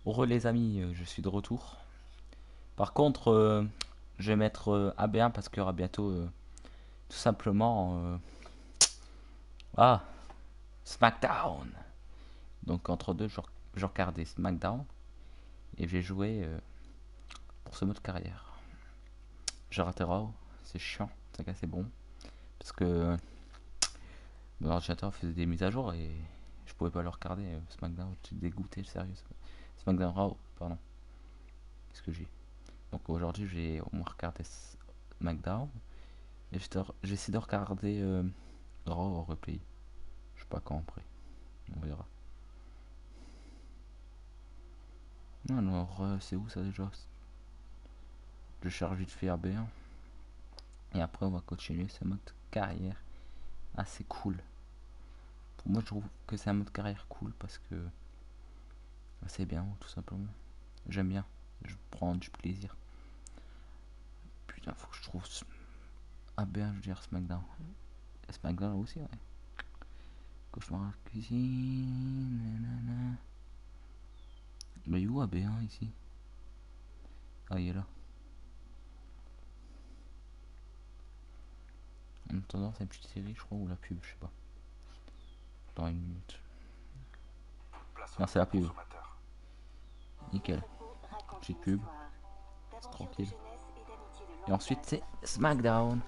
Heureux les amis, je suis de retour. Par contre, je vais mettre AB1 parce qu'il y aura bientôt tout simplement ah, SmackDown. Donc entre deux, je regardais SmackDown et j'ai joué pour ce mode carrière. J'ai raté Raw, c'est chiant, c'est assez bon parce que mon ordinateur faisait des mises à jour et je pouvais pas le regarder. SmackDown, je suis dégoûté, sérieux. SmackDown Raw, pardon. Qu'est-ce que j'ai? Donc aujourd'hui, j'ai au moins regardé SmackDown. Et j'essaie de regarder Raw au replay. Je sais pas quand après. On verra. Alors, c'est où ça déjà? Je charge vite fait AB1. Et après, on va continuer ce mode carrière. Assez cool. Pour moi, je trouve que c'est un mode carrière cool parce que c'est bien, tout simplement. J'aime bien. Je prends du plaisir. Putain, faut que je trouve AB1, je veux dire SmackDown. Et SmackDown aussi, ouais. Cauchemar à la cuisine. Nanana. Mais où AB1 ici? Ah, il est là. En attendant, c'est une petite série, je crois, ou la pub, je sais pas. Dans une minute. Non, c'est la pub. Nickel. Petite pub. C'est tranquille. Et ensuite, c'est SmackDown.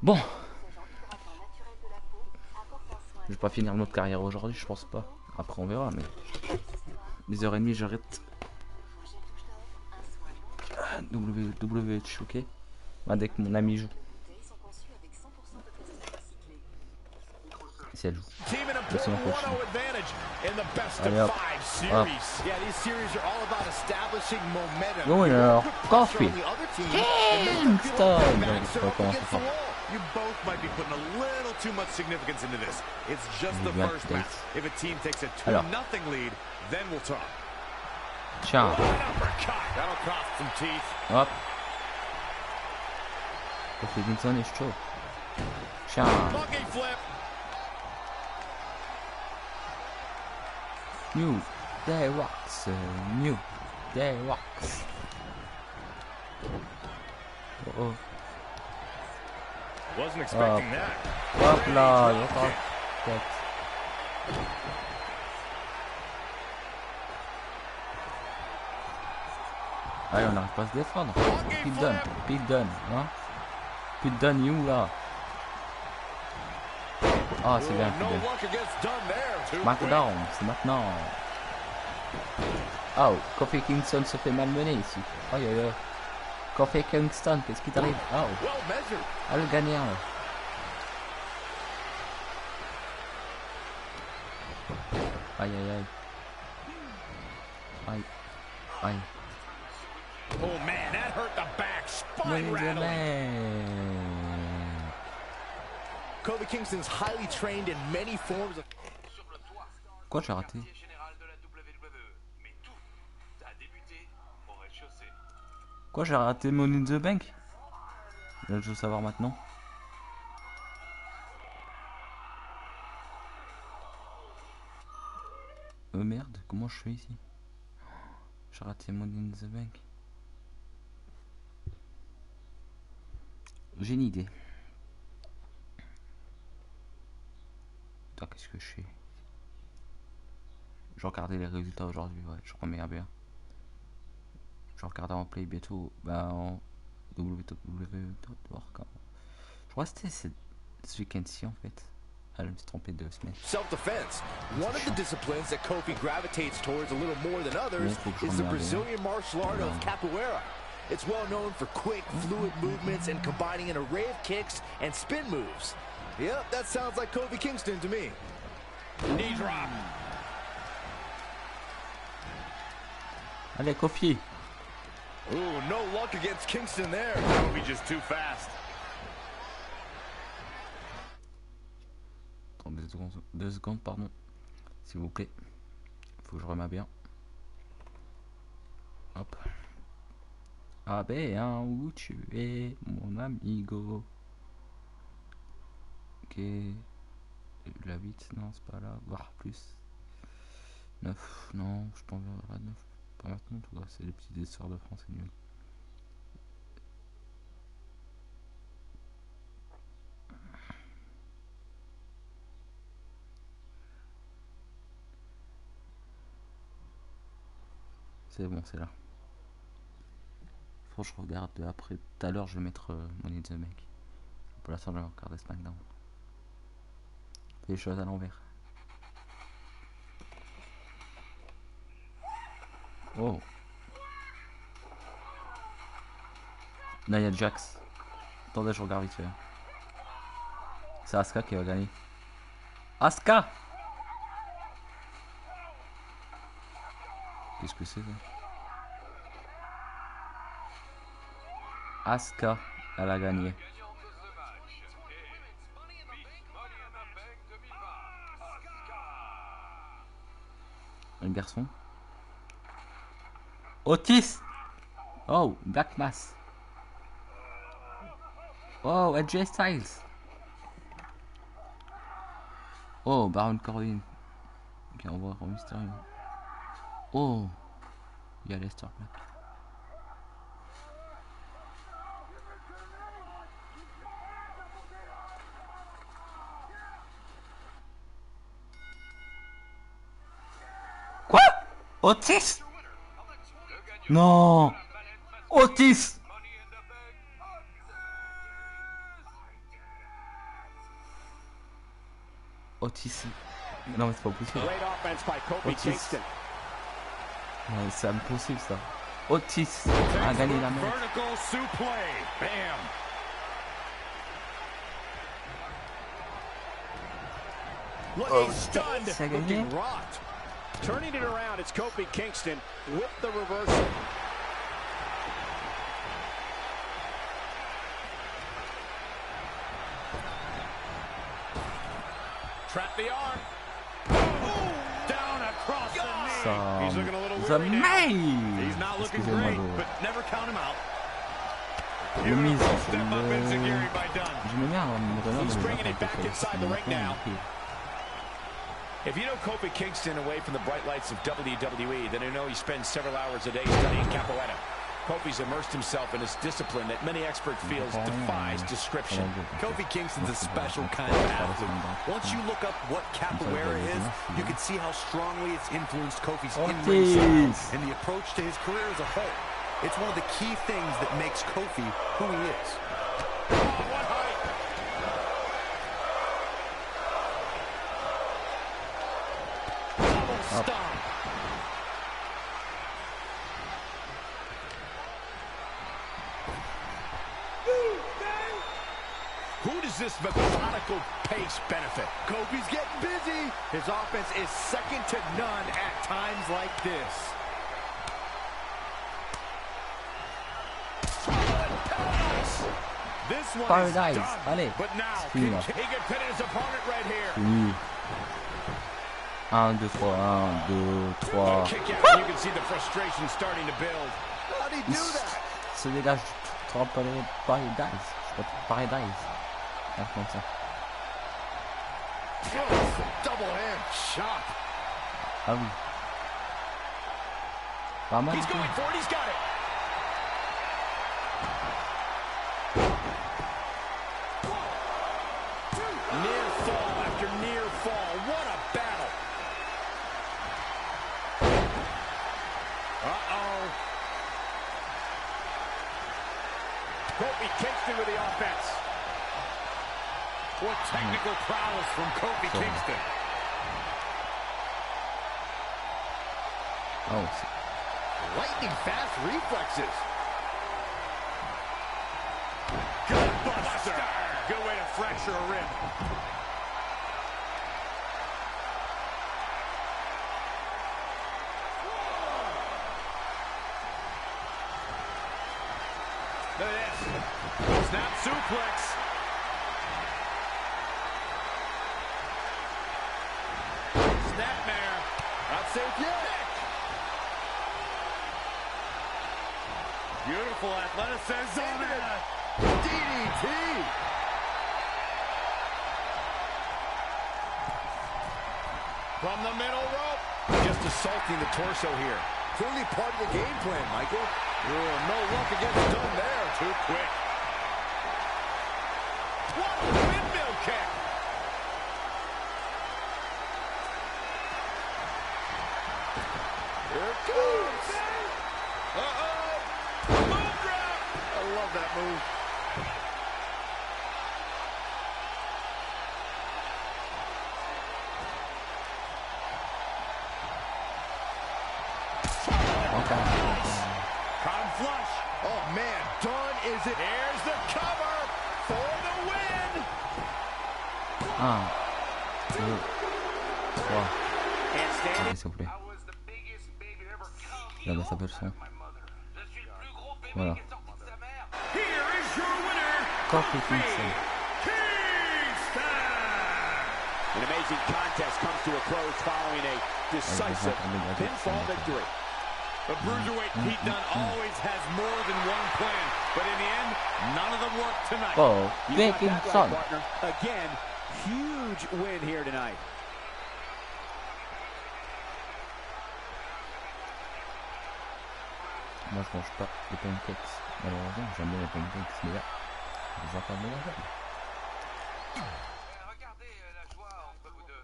Bon. Je vais pas finir notre carrière aujourd'hui, je pense pas. Après, on verra, mais. 10h30, j'arrête. WH, ok. Avec mon ami joue. Si elle joue. C'est mon coach. Allez hop. Hop. Winner. Coffee. Kingston. You both might be putting a little too much significance into this. It's just the first match. If a team takes a 2-0 lead, then we'll talk. Ciao. That'll cost some teeth. Hop. Kofi Kingston est chaud. Ciao. Monkey flip. New Day Rocks. New Day Rocks. Oh oh. Wasn't expecting that. Hop là, il va tête. Allez, on n'arrive pas à se défendre. Pit Dunne, hein. Pit Dunne, you là. Ah, c'est bien, Pit Dunne. SmackDown, c'est maintenant. Oh, Kofi Kingston se fait malmener ici. Aïe aïe aïe. Kofi Kingston, qu'est-ce qui t'arrive? Oh. Ah, le gagnant. Aïe aïe aïe. Aïe. Aïe. Oh man, that hurt the back. Spine rattling. Kofi Kingston's highly trained in many forms of. Quoi, j'ai raté? Quoi, j'ai raté mon in the bank? Là, je veux savoir maintenant. Merde, comment je fais ici? J'ai raté mon in the bank. J'ai une idée. Putain, qu'est-ce que je fais? Je regardais les résultats aujourd'hui, ouais, je remets bien. Je regarde en play bientôt, bah en www.org. Je crois que c'était ce week-end-ci en fait. Ah, je me suis trompé de 2 semaines. Self-defense. One of the disciplines that Kofi gravitates towards a little more than others is the Brazilian martial art of capoeira. It's well known for quick, fluid movements and combining an array of kicks and spin moves. Yep, that sounds like Kofi Kingston to me. Knee drop. Allez, Kofi. Ooh, no luck against Kingston there. Kofi just too fast. Attendez 2 secondes, pardon. S'il vous plaît. Faut que je remets bien. Hop. Ah ben, hein, où tu es, mon amigo? Ok. La 8, non, c'est pas là. Voir plus. 9, non, je t'enverrai pas 9. Pas maintenant, tout cas, c'est les petites histoires de France, c'est nul. C'est bon, c'est là. Faut que je regarde après. Tout à l'heure, je vais mettre Money in the Bank. Pour l'instant, je vais regarder SmackDown. Fais les choses à l'envers. Oh. Nia Jax. Attendez, je regarde vite fait. C'est Asuka qui va gagner. Asuka! Qu'est-ce que c'est ça? Asuka, elle a gagné. Un garçon. Otis! Oh, Black Mass. Oh, AJ Styles. Oh, Baron Corbin. Ok, on va voir Mystérieux. Oh, il y a Lester Black. Quoi? Otis? Non! Otis! Otis. Non, mais c'est pas possible. Otis. Ouais, c'est impossible ça. Otis a gagné la match. Otis a gagné. Turning it around, it's Kofi Kingston with the reversal. Trap the arm. Down across the knee. He's looking a little weary now. He's not looking great, but never count him out. Beautiful step up enziguri by Dunn. He's bringing it back inside the ring now. If you know Kofi Kingston away from the bright lights of WWE, then you know he spends several hours a day studying capoeira. Kofi's immersed himself in his discipline that many experts feel defies description. Kofi Kingston's a special kind of athlete. Once you look up what capoeira is, you can see how strongly it's influenced Kofi's in-ring style and the approach to his career as a whole. It's one of the key things that makes Kofi who he is. Oh, what height! Stomp. Who does this methodical pace benefit? Kofi's getting busy. His offense is second to none at times like this. This one Paradise. is done. Allez. But now he can pin his opponent right here. 1, 2, 3, 1, 2, 3. Kick out. You can see the frustration starting to build. How'd he do that? Se dégage, tu te rappelles Paradise. Paradise. Ah, comme ça. Double hand chop. Ah oui. Pas mal. He's going for it. He's got it. Near fall after near fall. What a battle. Uh-oh. Kofi Kingston with the offense. What technical prowess from Kofi Kingston. Oh, Lightning fast reflexes. Good buster. Good way to fracture a rib. Look at this. Snap suplex. Snapmare. Not safe yet. Beautiful athleticism. DDT. From the middle rope. Just assaulting the torso here. Clearly part of the game plan, Michael. No luck against Dunn there. Too quick. What a windmill kick. Here it comes. Uh-oh. Move drop. I love that move. Caught him flush. Oh, man. Dunn is it. Here's the cover for the win. 1, 2, 3. Allez, s'il vous plaît. Là-bas, ça peut le son. Voilà. Coffee Kingston. An amazing contest comes to a close following a decisive pinfall victory. The Bruiserweight Pete Dunne always has more than one plan, but in the end, none of them work tonight. Oh, Baking son. Again, huge win here tonight. Moi, je mange pas les pancakes. Malheureusement, j'aime bien les pancakes, mais là, je les ai pas mélangés. Regardez la joie entre vous deux.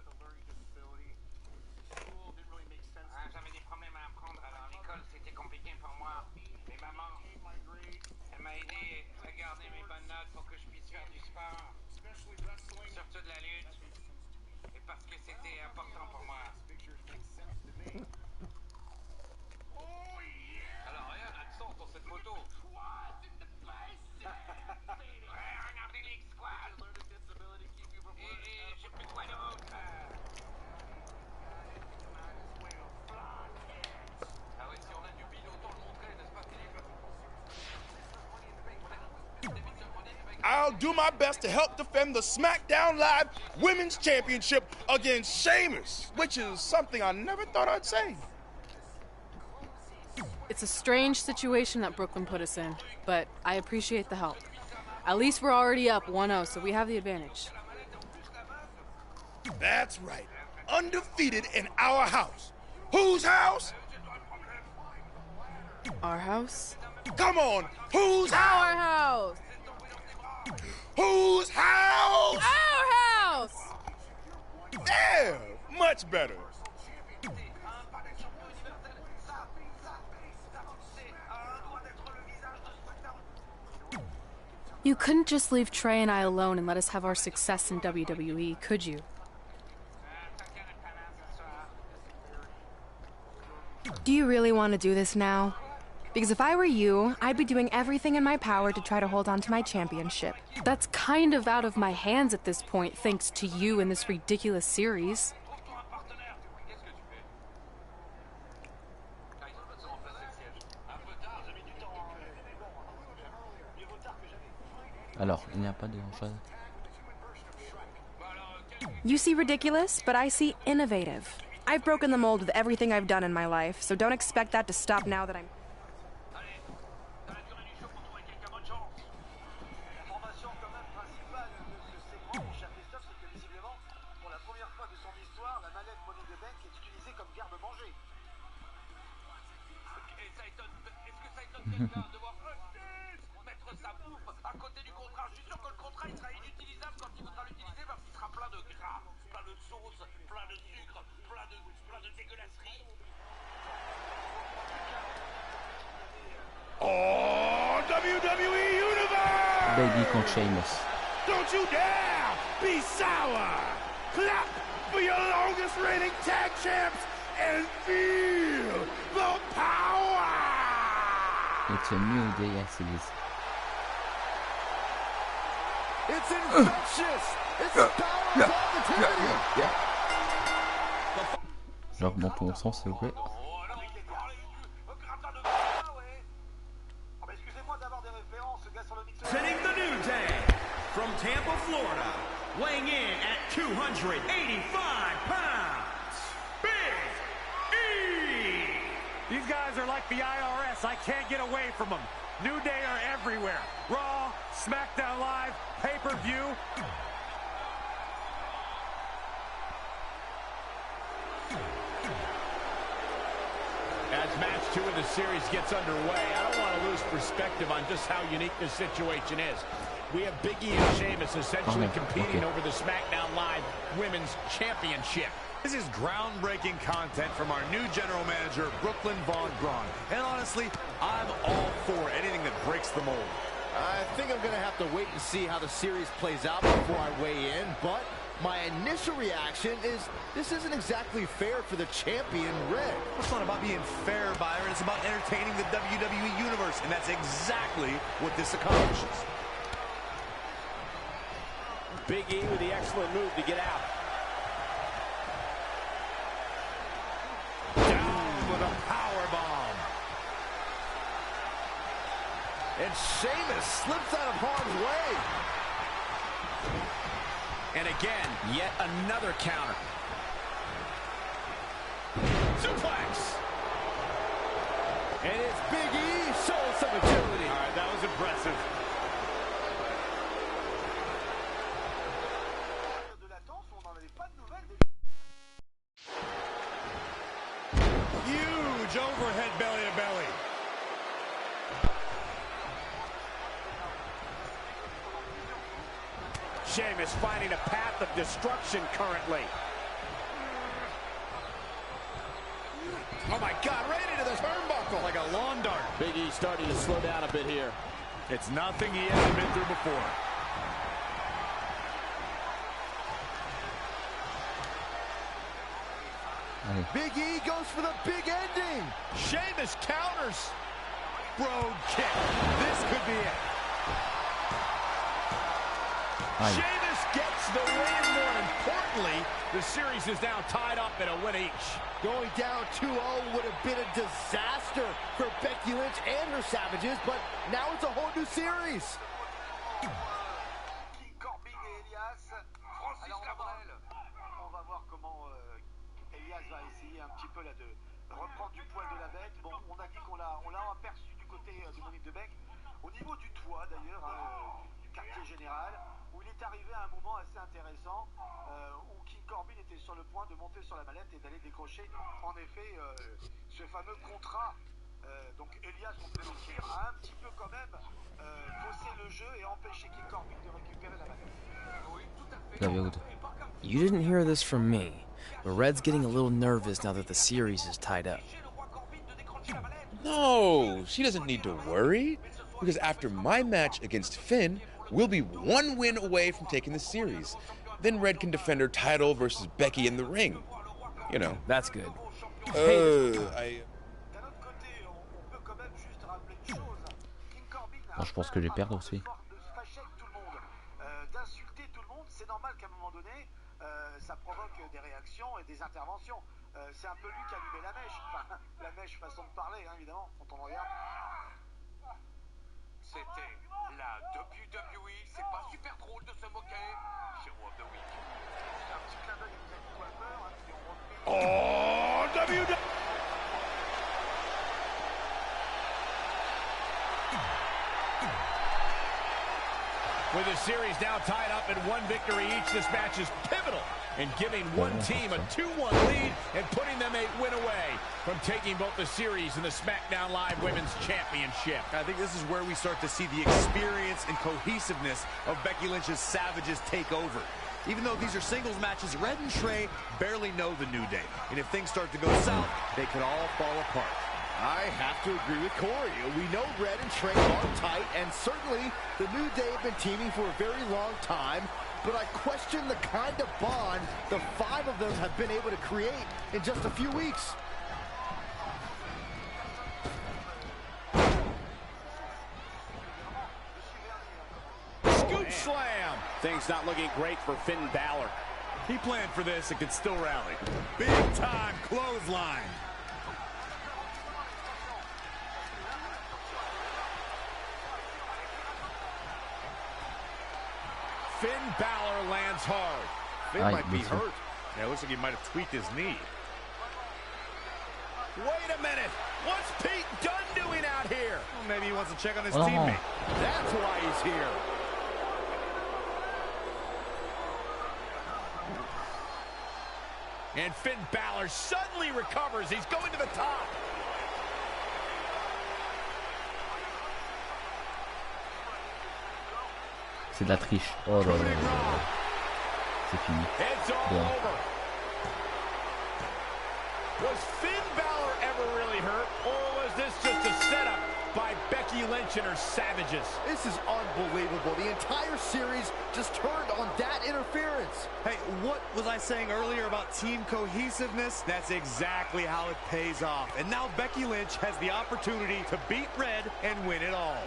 J'avais des problèmes à apprendre, alors l'école c'était compliqué pour moi. Mais maman, elle m'a aidé à garder mes bonnes notes pour que je puisse faire du sport. Surtout de la lutte. Et parce que c'était important pour moi. Alors rien n'a de sens dans cette moto. Regardez les squats. Et j'ai plus quoi d'autre. Ah ouais, si on a du bide, autant le montrer, n'est-ce pas, Philippe? I'll do my best to help defend the SmackDown Live Women's Championship against Sheamus, which is something I never thought I'd say. It's a strange situation that Brooklyn put us in, but I appreciate the help. At least we're already up 1-0, so we have the advantage. That's right. Undefeated in our house. Whose house? Our house? Come on. Whose house? Our house! Whose house? Our house! Yeah, much better. You couldn't just leave Trey and I alone and let us have our success in WWE, could you? Do you really want to do this now? Because if I were you, I'd be doing everything in my power to try to hold on to my championship. That's kind of out of my hands at this point, thanks to you and this ridiculous series. Alors, il n'y a pas de chose. You see ridiculous, but I see innovative. I've broken the mold with everything I've done in my life, so don't expect that to stop now that I'm... Mettre sa bouffe à côté du contrat. Je suis sûr que le contrat il sera inutilisable quand il voudra l'utiliser parce qu'il sera plein de gras, plein de sauce, plein de sucre, plein de dégueulasseries. Oh, WWE Universe! Baby contre Sheamus. Don't you dare be sour! Clap for your longest reigning tag champs and feel the power! It's a new day, yes it is. It's infectious. It's the power of positivity. Genre, bon, tout au sens, s'il vous plaît. Setting the new day from Tampa, Florida, weighing in at 285 pounds, Big E! These guys are like the IRS. I can't get away from them. New Day are everywhere. Raw, SmackDown Live, pay-per-view. As match 2 of the series gets underway, I don't want to lose perspective on just how unique this situation is. We have Big E and Sheamus essentially competing over the SmackDown Live Women's Championship. This is groundbreaking content from our new general manager, Brooklyn Von Braun. And honestly, I'm all for anything that breaks the mold. I think I'm going to have to wait and see how the series plays out before I weigh in, but my initial reaction is this isn't exactly fair for the champion, Red. It's not about being fair, Byron. It's about entertaining the WWE Universe, and that's exactly what this accomplishes. Big E with the excellent move to get out. Down with a powerbomb. And Sheamus slips out of harm's way. And again, yet another counter. Suplex. And it's Big E showing some agility. All right, that was impressive. Huge overhead belly to belly. Sheamus finding a path of destruction currently. Oh my God, right into the turnbuckle. Like a lawn dart. Big E starting to slow down a bit here. It's nothing he hasn't been through before. Big E goes for the big ending. Sheamus counters. Brogue kick. This could be it. Sheamus gets the win. More importantly, the series is now tied up at a win each. Going down 2-0 would have been a disaster for Becky Lynch and her Savages, but now it's a whole new series. Corbin et Elias. Francis Labrel. On va voir comment Elias va essayer un petit peu là de reprendre du poil de la bête. Bon, on a dit qu'on l'a aperçu du côté du Money de Bank. Au niveau du toit d'ailleurs, du quartier général, où il est arrivé à un moment assez intéressant où King Corbin était sur le point de monter sur la mallette et d'aller décrocher en effet ce fameux contrat. Donc Elias, on peut le dire, a un petit peu quand même faussé le jeu et empêché King Corbin de récupérer la mallette. Oui, tout à fait. You didn't hear this from me, but Red's getting a little nervous now that the series is tied up. No, she doesn't need to worry, because after my match against Finn, we'll be one win away from taking the series. Then Red can defend her title versus Becky in the ring. You know. That's good. Bon, je pense que je vais perdre aussi. D'insulter tout le monde, c'est normal qu'à un moment donné, ça provoque des réactions et des interventions. C'est un peu lui qui a allumé la mèche. Enfin, la mèche façon de parler, hein, évidemment, quand on regarde. C'était la WWE, c'est pas super drôle de se moquer. Hero of the Week. C'est un petit clin d'œil aux acteurs qui ont repris. Oh, WWE! With the series now tied up in one victory each, this match is pivotal in giving one team a 2-1 lead and putting them a win away from taking both the series and the SmackDown Live Women's Championship. I think this is where we start to see the experience and cohesiveness of Becky Lynch's Savages take over. Even though these are singles matches, Red and Trey barely know the New Day. And if things start to go south, they could all fall apart. I have to agree with Corey. We know Red and Trey are tight, and certainly the New Day have been teaming for a very long time, but I question the kind of bond the 5 of them have been able to create in just a few weeks. Scoop slam. Things not looking great for Finn Balor. He planned for this and could still rally. Big time clothesline. Finn Balor lands hard. Finn might be hurt. Yeah, it looks like he might have tweaked his knee. Wait a minute. What's Pete Dunne doing out here? Well, maybe he wants to check on his teammate. That's why he's here. And Finn Balor suddenly recovers. He's going to the top. c'est de la triche. Oh là là là là. C'est fini. Bon. Was Finn Balor ever really hurt, or was this just a setup by Becky Lynch and her savages? This is unbelievable. The entire series just turned on that interference. Hey, what was I saying earlier about team cohesiveness? That's exactly how it pays off. And now Becky Lynch has the opportunity to beat Red and win it all.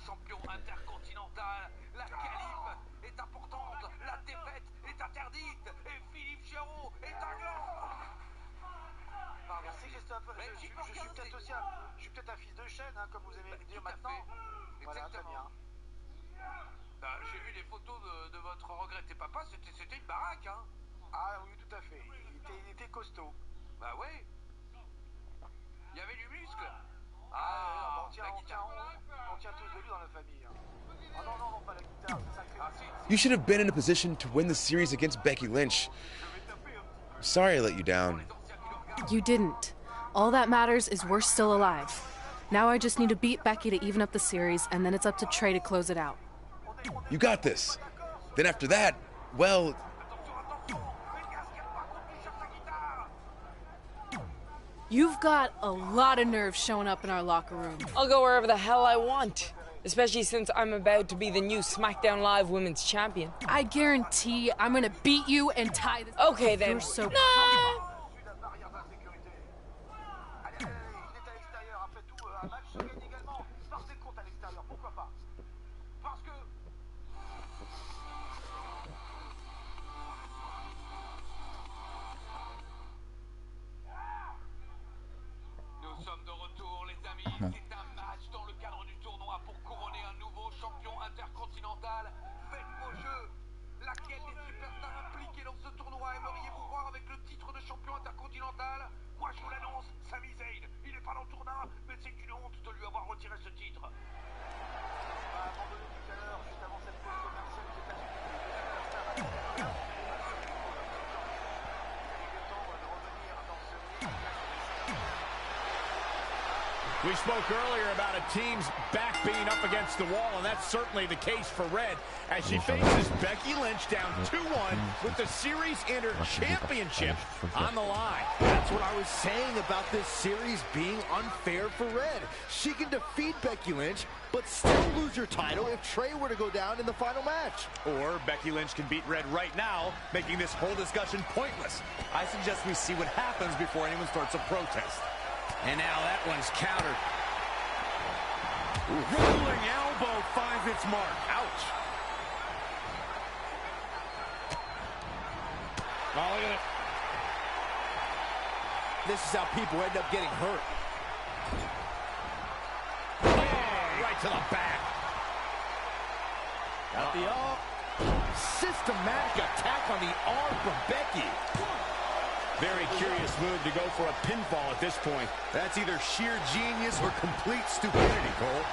Champion intercontinental, la qualif est importante, la défaite est interdite, et Philippe Chéreau est un gland. Merci Christophe. Je suis peut-être aussi un fils de chaîne, hein, comme vous aimez le dire maintenant. Voilà, très bien. J'ai vu des photos de votre regretté papa, c'était une baraque, hein. Ah oui, tout à fait. Il était costaud. Bah oui. Il y avait du muscle. On tient tous de lui dans la famille. Hein. Ah non, pas la guitare, c'est sacré. You should have been in a position to win the series against Becky Lynch. I'm sorry I let you down. You didn't. All that matters is we're still alive. Now I just need to beat Becky to even up the series, and then it's up to Trey to close it out. You got this. Then after that, well... You've got a lot of nerve showing up in our locker room. I'll go wherever the hell I want, especially since I'm about to be the new SmackDown Live Women's Champion. I guarantee I'm gonna beat you and tie this. Okay then. You're so Nous sommes de retour, les amis. C'est un match dans le cadre du tournoi pour couronner un nouveau champion intercontinental. Faites vos jeux. Laquelle des superstars impliquées dans ce tournoi aimeriez-vous voir avec le titre de champion intercontinental? Moi, je vous l'annonce, Sami Zayn. Il n'est pas dans le tournoi, mais c'est une honte de lui avoir retiré ce titre. Abandonné tout à l'heure, juste avant cette pause commerciale qui est pas We spoke earlier about a team's back being up against the wall, and that's certainly the case for Red as she faces Becky Lynch down 2-1 with the Series Inter Championship on the line. That's what I was saying about this series being unfair for Red. She can defeat Becky Lynch, but still lose her title if Trey were to go down in the final match. Or Becky Lynch can beat Red right now, making this whole discussion pointless. I suggest we see what happens before anyone starts a protest. And now that one's countered. Rolling elbow finds its mark. Ouch. Oh, look at it. This is how people end up getting hurt. Oh, right to the back. Got the arm. Systematic attack on the arm from Becky. Very curious move to go for a pinfall at this point. That's either sheer genius or complete stupidity, Cole.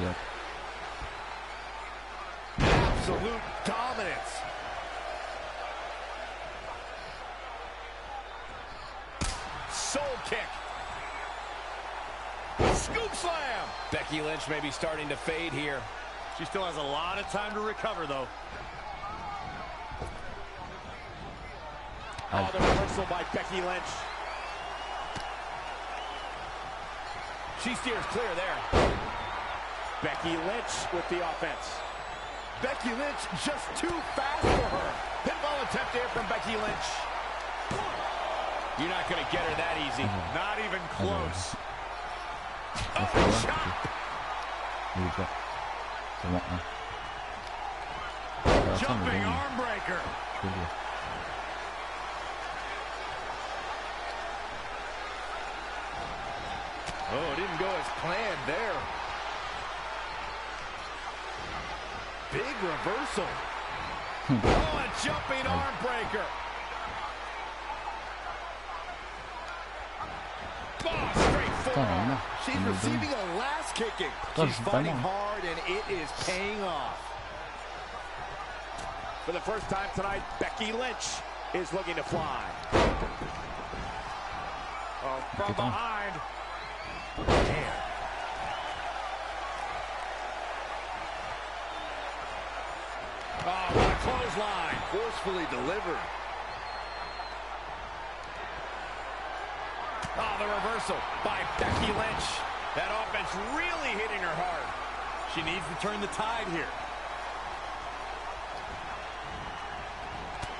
Yeah. Absolute dominance. Soul kick. Scoop slam. Becky Lynch may be starting to fade here. She still has a lot of time to recover, though. Oh, the reversal by Becky Lynch. She steers clear there. Becky Lynch with the offense. Becky Lynch just too fast for her. Pinball attempt here from Becky Lynch. You're not going to get her that easy. Not even close. Oh, chop. Jumping arm breaker. Oh, it didn't go as planned there. Big reversal. Oh, a jumping arm breaker. Oh, straight forward. She's receiving a last kicking. She's fighting hard, and it is paying off. For the first time tonight, Becky Lynch is looking to fly. Oh, from behind. Man, Oh, what a clothesline. Forcefully delivered. Oh, the reversal by Becky Lynch. That offense really hitting her hard. She needs to turn the tide here.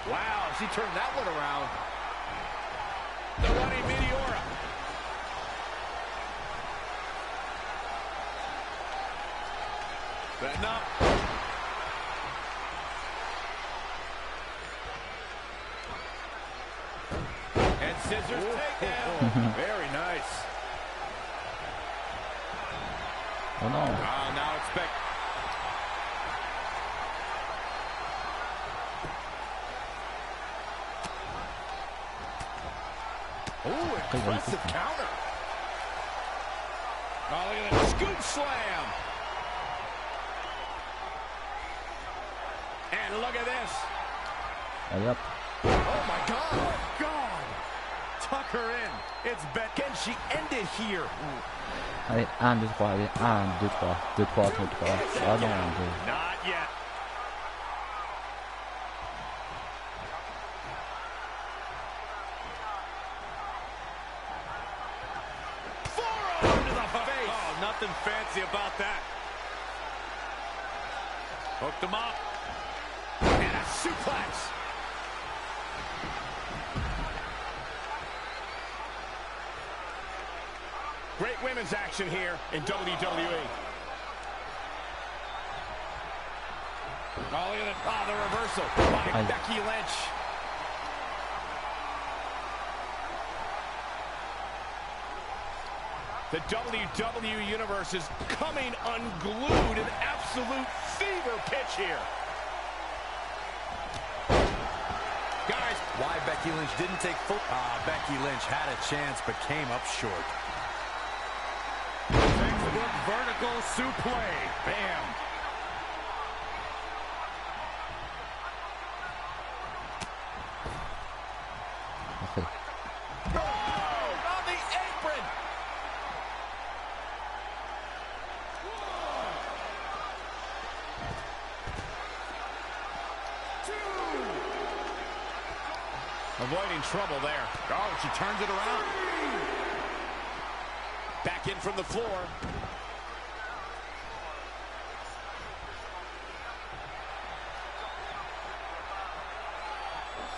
Wow, she turned that one around. The running Meteora. Setting up. And scissors takedown. Very nice. Oh no. Now expect. Oh, impressive counter. Oh, look at that scoop slam. And look at this. Yep. Oh, my God. Oh, God. Tuck her in. It's bet. Can she end it here? Allez, 1, 2, 3, allez, 1, 2, 3, 2, 3, 2, 3. Ah non, 2. Not yet. Forearm to the face. Oh, nothing fancy about that. Hooked him up. And a suplex. Great women's action here in WWE. Oh, look at it. Oh, the reversal by Becky Lynch. The WWE Universe is coming unglued, an absolute fever pitch here. Guys, Why Becky Lynch didn't take full... Becky Lynch had a chance but came up short. textbook vertical suplex. Bam. Parfait. Oh, on the apron. Avoiding trouble there. Oh, she turns it around. Back in from the floor.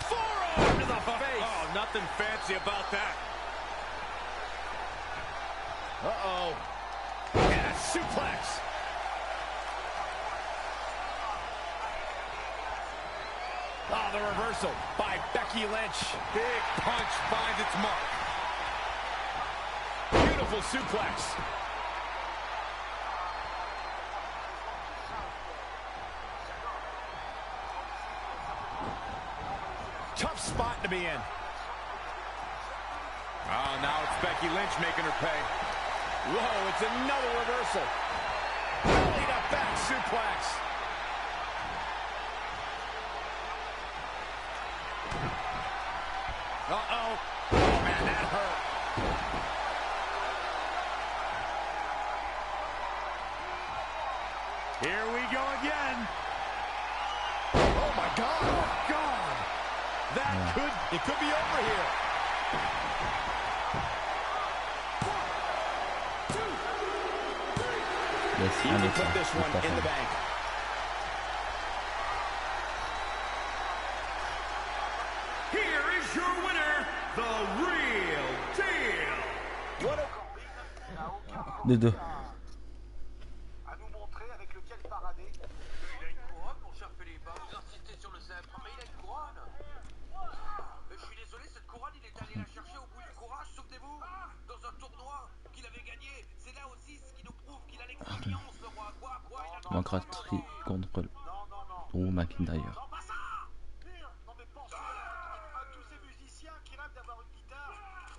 Forearm to the face. Oh, nothing fancy about that. Uh-oh. And a suplex. Oh, the reversal by Becky Lynch. Big punch finds its mark. Beautiful suplex. Tough spot to be in. Oh, now it's Becky Lynch making her pay. Whoa, it's another reversal. Belly to back suplex. Uh-oh. Oh, man, that hurt. Here we go again. Oh, my God. Oh, God. It could be over here. 1, 2, 3. Yes, He can put this one in the bank. Here is your winner, the Real Deal. What a... De deux. à nous montrer avec lequel parader. Il a une couronne, mon cher Philippe. Vous insistez sur le sceptre, mais il a une couronne. Mais je suis désolé, cette couronne, il est allé la chercher au bout du courage, souvenez-vous, dans un tournoi qu'il avait gagné. C'est là aussi ce qui nous prouve qu'il a l'expérience, le roi. Quoi, il a... Manquera contre le... Ou McIntyre. Non, pas ça. Pire, non mais pensez à tous ces musiciens qui rêvent d'avoir une guitare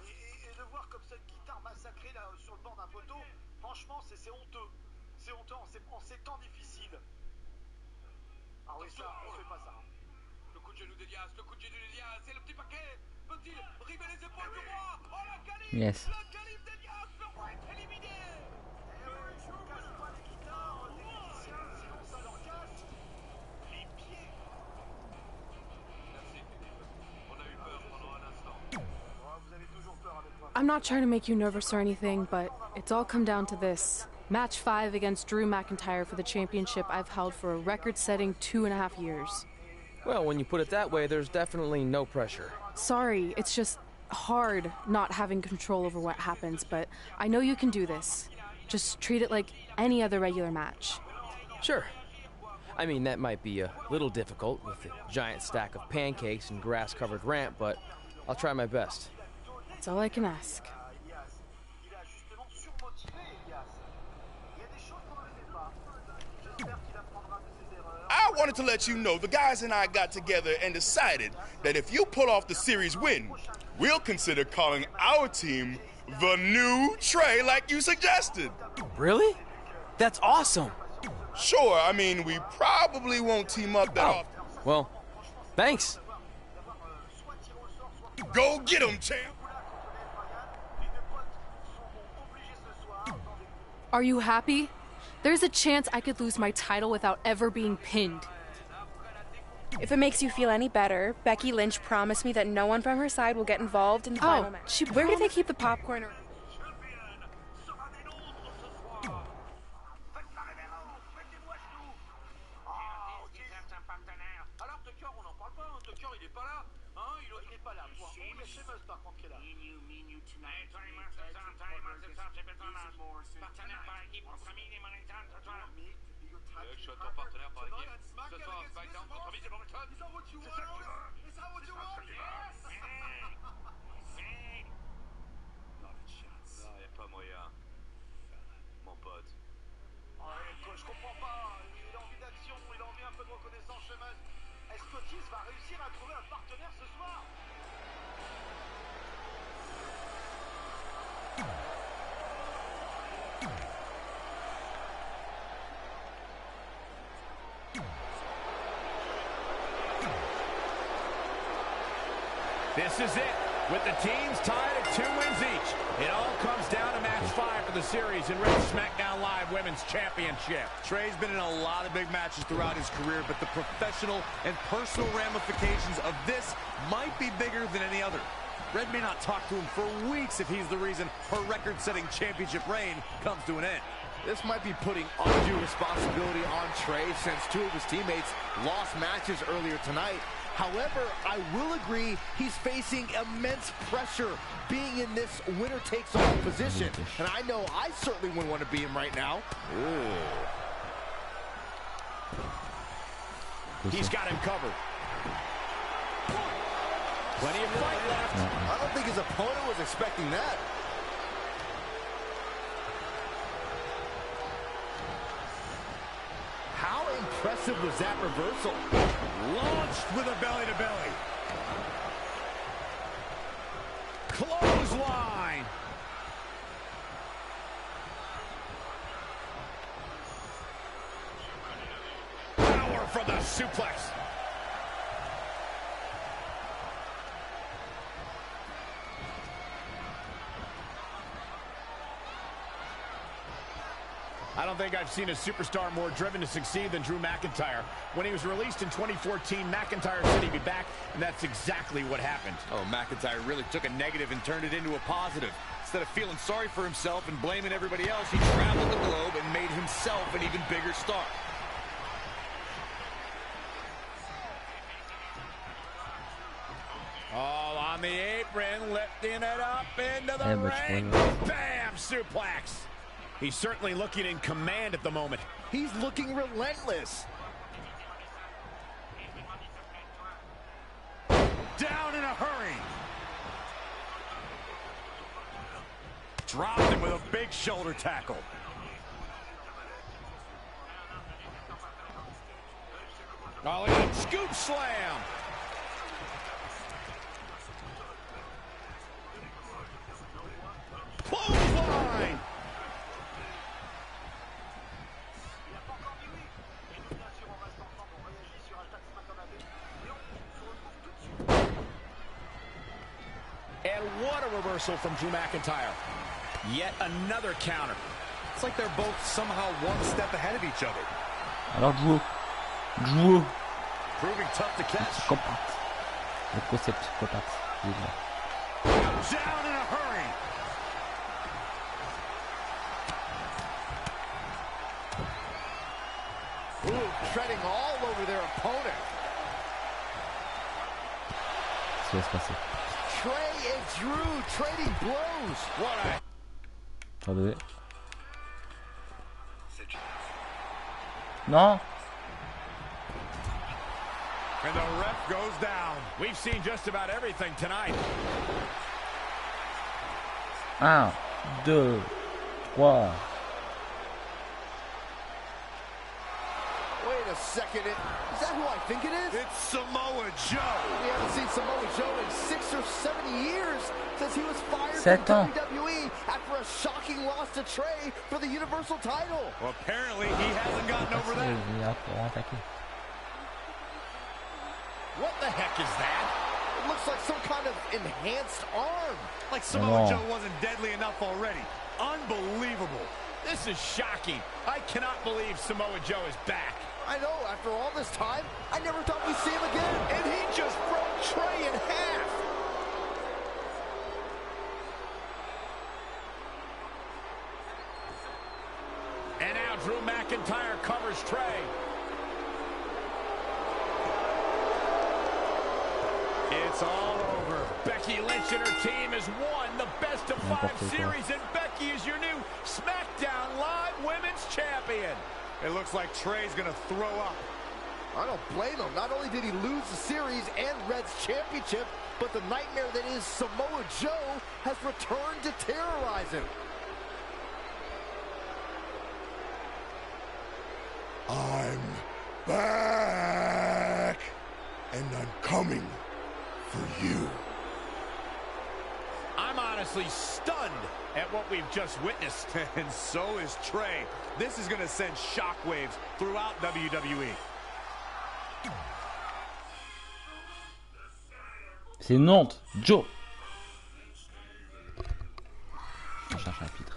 et de voir comme cette guitare massacrée là sur le bord d'un poteau. Franchement, c'est honteux. C'est honteux en ces temps difficiles. Ah oui, ça, on fait pas ça. Le coup de genou d'Elias, c'est le petit paquet. Peut-il river les épaules du roi? Oh, la calife! Yes. La calife d'Elias, le roi est éliminé. Eh oui, je ne casse pas les guitares des musiciens, sinon ça leur casse les pieds. I'm not trying to make you nervous or anything, but it's all come down to this. Match 5 against Drew McIntyre for the championship I've held for a record-setting 2.5 years. Well, when you put it that way, there's definitely no pressure. Sorry, it's just hard not having control over what happens, but I know you can do this. Just treat it like any other regular match. Sure. I mean, that might be a little difficult with the giant stack of pancakes and grass-covered ramp, but I'll try my best. That's all I can ask. I wanted to let you know the guys and I got together and decided that if you pull off the series win, we'll consider calling our team the New Trey like you suggested. Really? That's awesome. Sure, I mean, we probably won't team up that often. Well, thanks. Go get him, champ. Are you happy? There's a chance I could lose my title without ever being pinned. If it makes you feel any better, Becky Lynch promised me that no one from her side will get involved in the final match. Where do they keep the popcorn? Je comprends pas, il a envie d'action, il a envie un peu de reconnaissance chez Musk. Est-ce que Otis va réussir à trouver un partenaire ce soir? This is it, with the teams tied at 2 wins each. It all comes down to match 5 for the series in Red's SmackDown Live Women's Championship. Trey's been in a lot of big matches throughout his career, but the professional and personal ramifications of this might be bigger than any other. Red may not talk to him for weeks if he's the reason her record-setting championship reign comes to an end. This might be putting undue responsibility on Trey since 2 of his teammates lost matches earlier tonight. However, I will agree he's facing immense pressure being in this winner-takes-all position. And I know I certainly wouldn't want to be him right now. He's got him covered. Plenty of fight left. I don't think his opponent was expecting that. How impressive was that reversal? Launched with a belly-to-belly. Clothesline. Power from the suplex. I don't think I've seen a superstar more driven to succeed than Drew McIntyre. When he was released in 2014, McIntyre said he'd be back, and that's exactly what happened. Oh, McIntyre really took a negative and turned it into a positive. Instead of feeling sorry for himself and blaming everybody else, he traveled the globe and made himself an even bigger star. All on the apron, lifting it up into the ring. Bam! Suplex. He's certainly looking in command at the moment. He's looking relentless. Down in a hurry. Dropped him with a big shoulder tackle. Ollie, scoop slam. Clothesline. And what a reversal from Drew McIntyre. Yet another counter. It's like they're both somehow one step ahead of each other. Alors Drew. Proving tough to catch. Psychopathe. Le concept psychopathe. down in a hurry. Ooh, treading all over their opponent. Qu'est-ce qui va se passer? Trey and Drew trading blows. What a... Attendez. Non. And the ref goes down. We've seen just about everything tonight. 1, 2, 3. Wait a second. Is that who I think it is? It's Samoa Joe. We haven't seen Samoa Joe in 6 or 7 years since he was fired from 7 ans. WWE after a shocking loss to Trey for the Universal title. Well, apparently he hasn't gotten over that. What the heck is that? It looks like some kind of enhanced arm. Like Samoa Joe wasn't deadly enough already. Unbelievable. This is shocking. I cannot believe Samoa Joe is back. I know, after all this time, I never thought we'd see him again. And he just broke Trey in half. And now Drew McIntyre covers Trey. It's all over. Becky Lynch and her team has won the best of 5 series, and Becky is your new SmackDown Live Women's Champion. It looks like Trey's gonna throw up. I don't blame him. Not only did he lose the series and Red's championship, but the nightmare that is Samoa Joe has returned to terrorize him. I'm back, and I'm coming for you. I'm honestly stunned at what we've just witnessed. And so is Trey. This is going to send shockwaves throughout WWE. C'est Nantes, Joe. Prochain chapitre.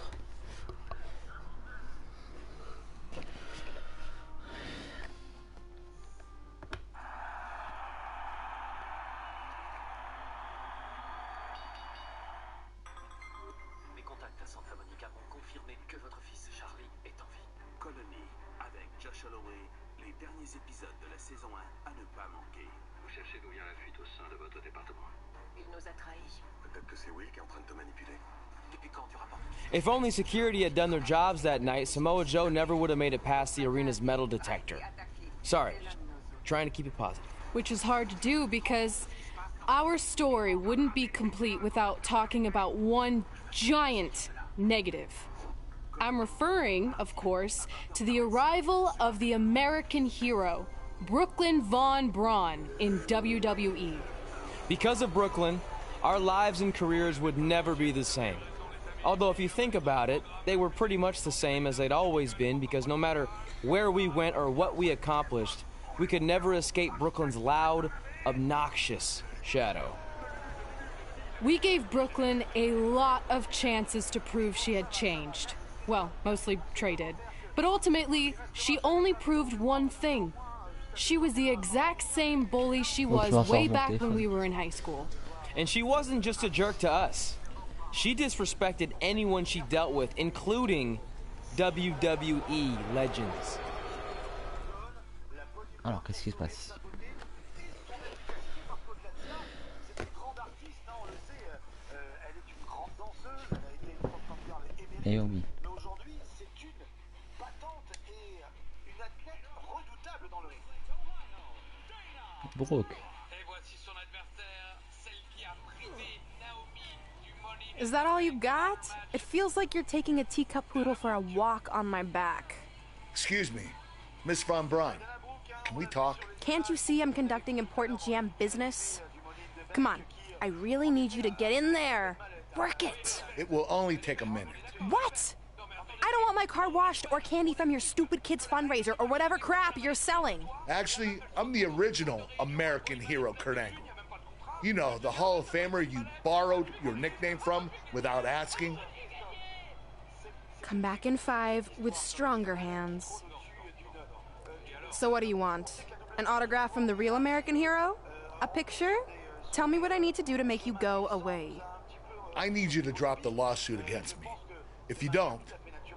Mes contacts à Santa Monica ont confirmé que votre fils Charlie est en vie. Colony avec Josh Holloway, les derniers épisodes de la saison 1 à ne pas manquer. Vous cherchez d'où vient la fuite au sein de votre département? Il nous a trahis. Peut-être que c'est Will qui est en train de te manipuler. Depuis quand tu rapportes? If only security had done their jobs that night, Samoa Joe never would have made it past the arena's metal detector. Sorry, trying to keep it positive. Which is hard to do because our story wouldn't be complete without talking about one giant negative. I'm referring, of course, to the arrival of the American hero, Brooklyn Von Braun, in WWE. Because of Brooklyn, our lives and careers would never be the same. Although if you think about it, they were pretty much the same as they'd always been, because no matter where we went or what we accomplished, we could never escape Brooklyn's loud, obnoxious shadow. We gave Brooklyn a lot of chances to prove she had changed. Well, mostly Trey did. But ultimately, she only proved one thing. She was the exact same bully she was way back when we were in high school. And she wasn't just a jerk to us. She disrespected anyone she dealt with, including WWE legends. Alors, qu'est-ce qui se passe? Eh oui. Brooke. Is that all you got? It feels like you're taking a teacup poodle for a walk on my back. Excuse me, Miss Von Braun. Can we talk? Can't you see I'm conducting important GM business? Come on, I really need you to get in there. Work it. It will only take a minute. What? I don't want my car washed or candy from your stupid kids fundraiser or whatever crap you're selling. Actually, I'm the original American hero, Kurt Angle. You know, the Hall of Famer you borrowed your nickname from without asking. Come back in 5 with stronger hands. So what do you want? An autograph from the real American hero? A picture? Tell me what I need to do to make you go away. I need you to drop the lawsuit against me. If you don't,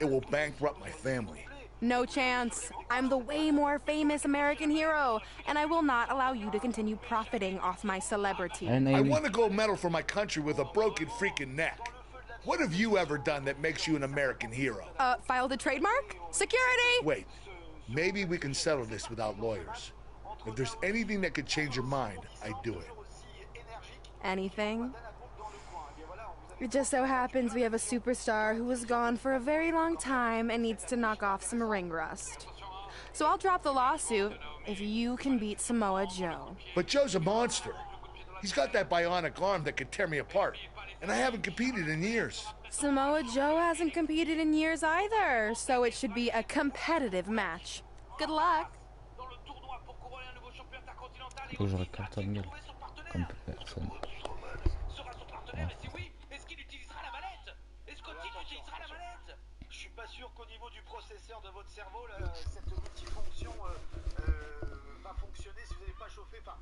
it will bankrupt my family. No chance. I'm the way more famous American hero, and I will not allow you to continue profiting off my celebrity. I won a gold medal for my country with a broken freaking neck. What have you ever done that makes you an American hero? Filed a trademark? Security! Wait, maybe we can settle this without lawyers. If there's anything that could change your mind, I'd do it. Anything? It just so happens we have a superstar who was gone for a very long time and needs to knock off some ring rust. So I'll drop the lawsuit if you can beat Samoa Joe. But Joe's a monster. He's got that bionic arm that could tear me apart, and I haven't competed in years. Samoa Joe hasn't competed in years either, so it should be a competitive match. Good luck. Faut que je récarte une gueule, comme personne. Pas sûr qu'au niveau du processeur de votre cerveau, là, cette multifonction va fonctionner si vous n'avez pas chauffé. Enfin,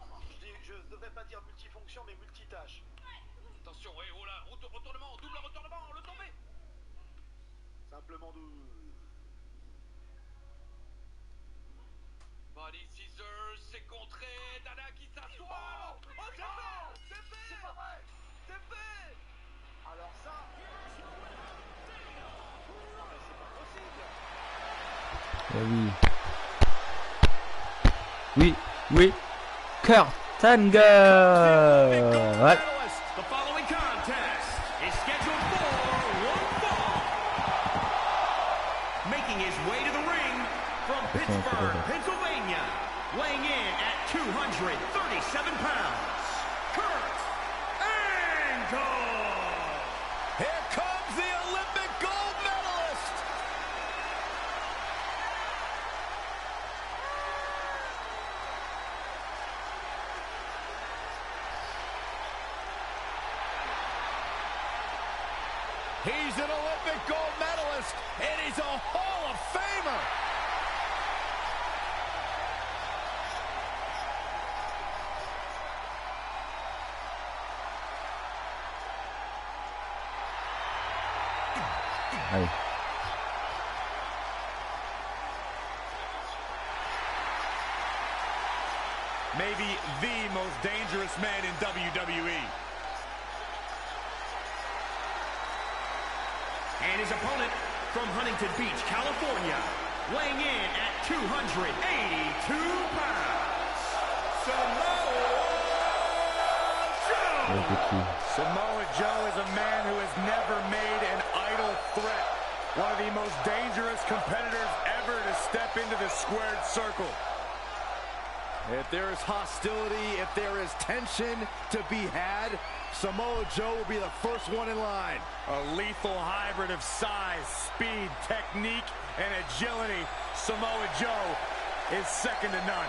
je ne devrais pas dire multifonction, mais multitâche. Attention, oh là, retournement, double retournement, le tombé. Simplement double. Body scissors, c'est contré, Dada qui s'assoit. Oh, c'est fait, c'est fait. C'est pas vrai, c'est fait. Alors ça... Oui, oui, Kurt Angle. Ouais. The following contest is scheduled for one fall. Making his way to the ring from Pittsburgh, Pennsylvania, weighing in at 237 pounds, Kurt Angle. Here comes the Olympic gold medalist. He's an Olympic gold medalist, and he's a Hall of Famer. Allez. Maybe the most dangerous man in WWE. And his opponent from Huntington Beach, California, weighing in at 282 pounds, Samoa Joe. Samoa Joe is a man who has never made an idle threat. One of the most dangerous competitors ever to step into the squared circle. If there is hostility, if there is tension to be had, Samoa Joe will be the first one in line. A lethal hybrid of size, speed, technique, and agility. Samoa Joe is second to none.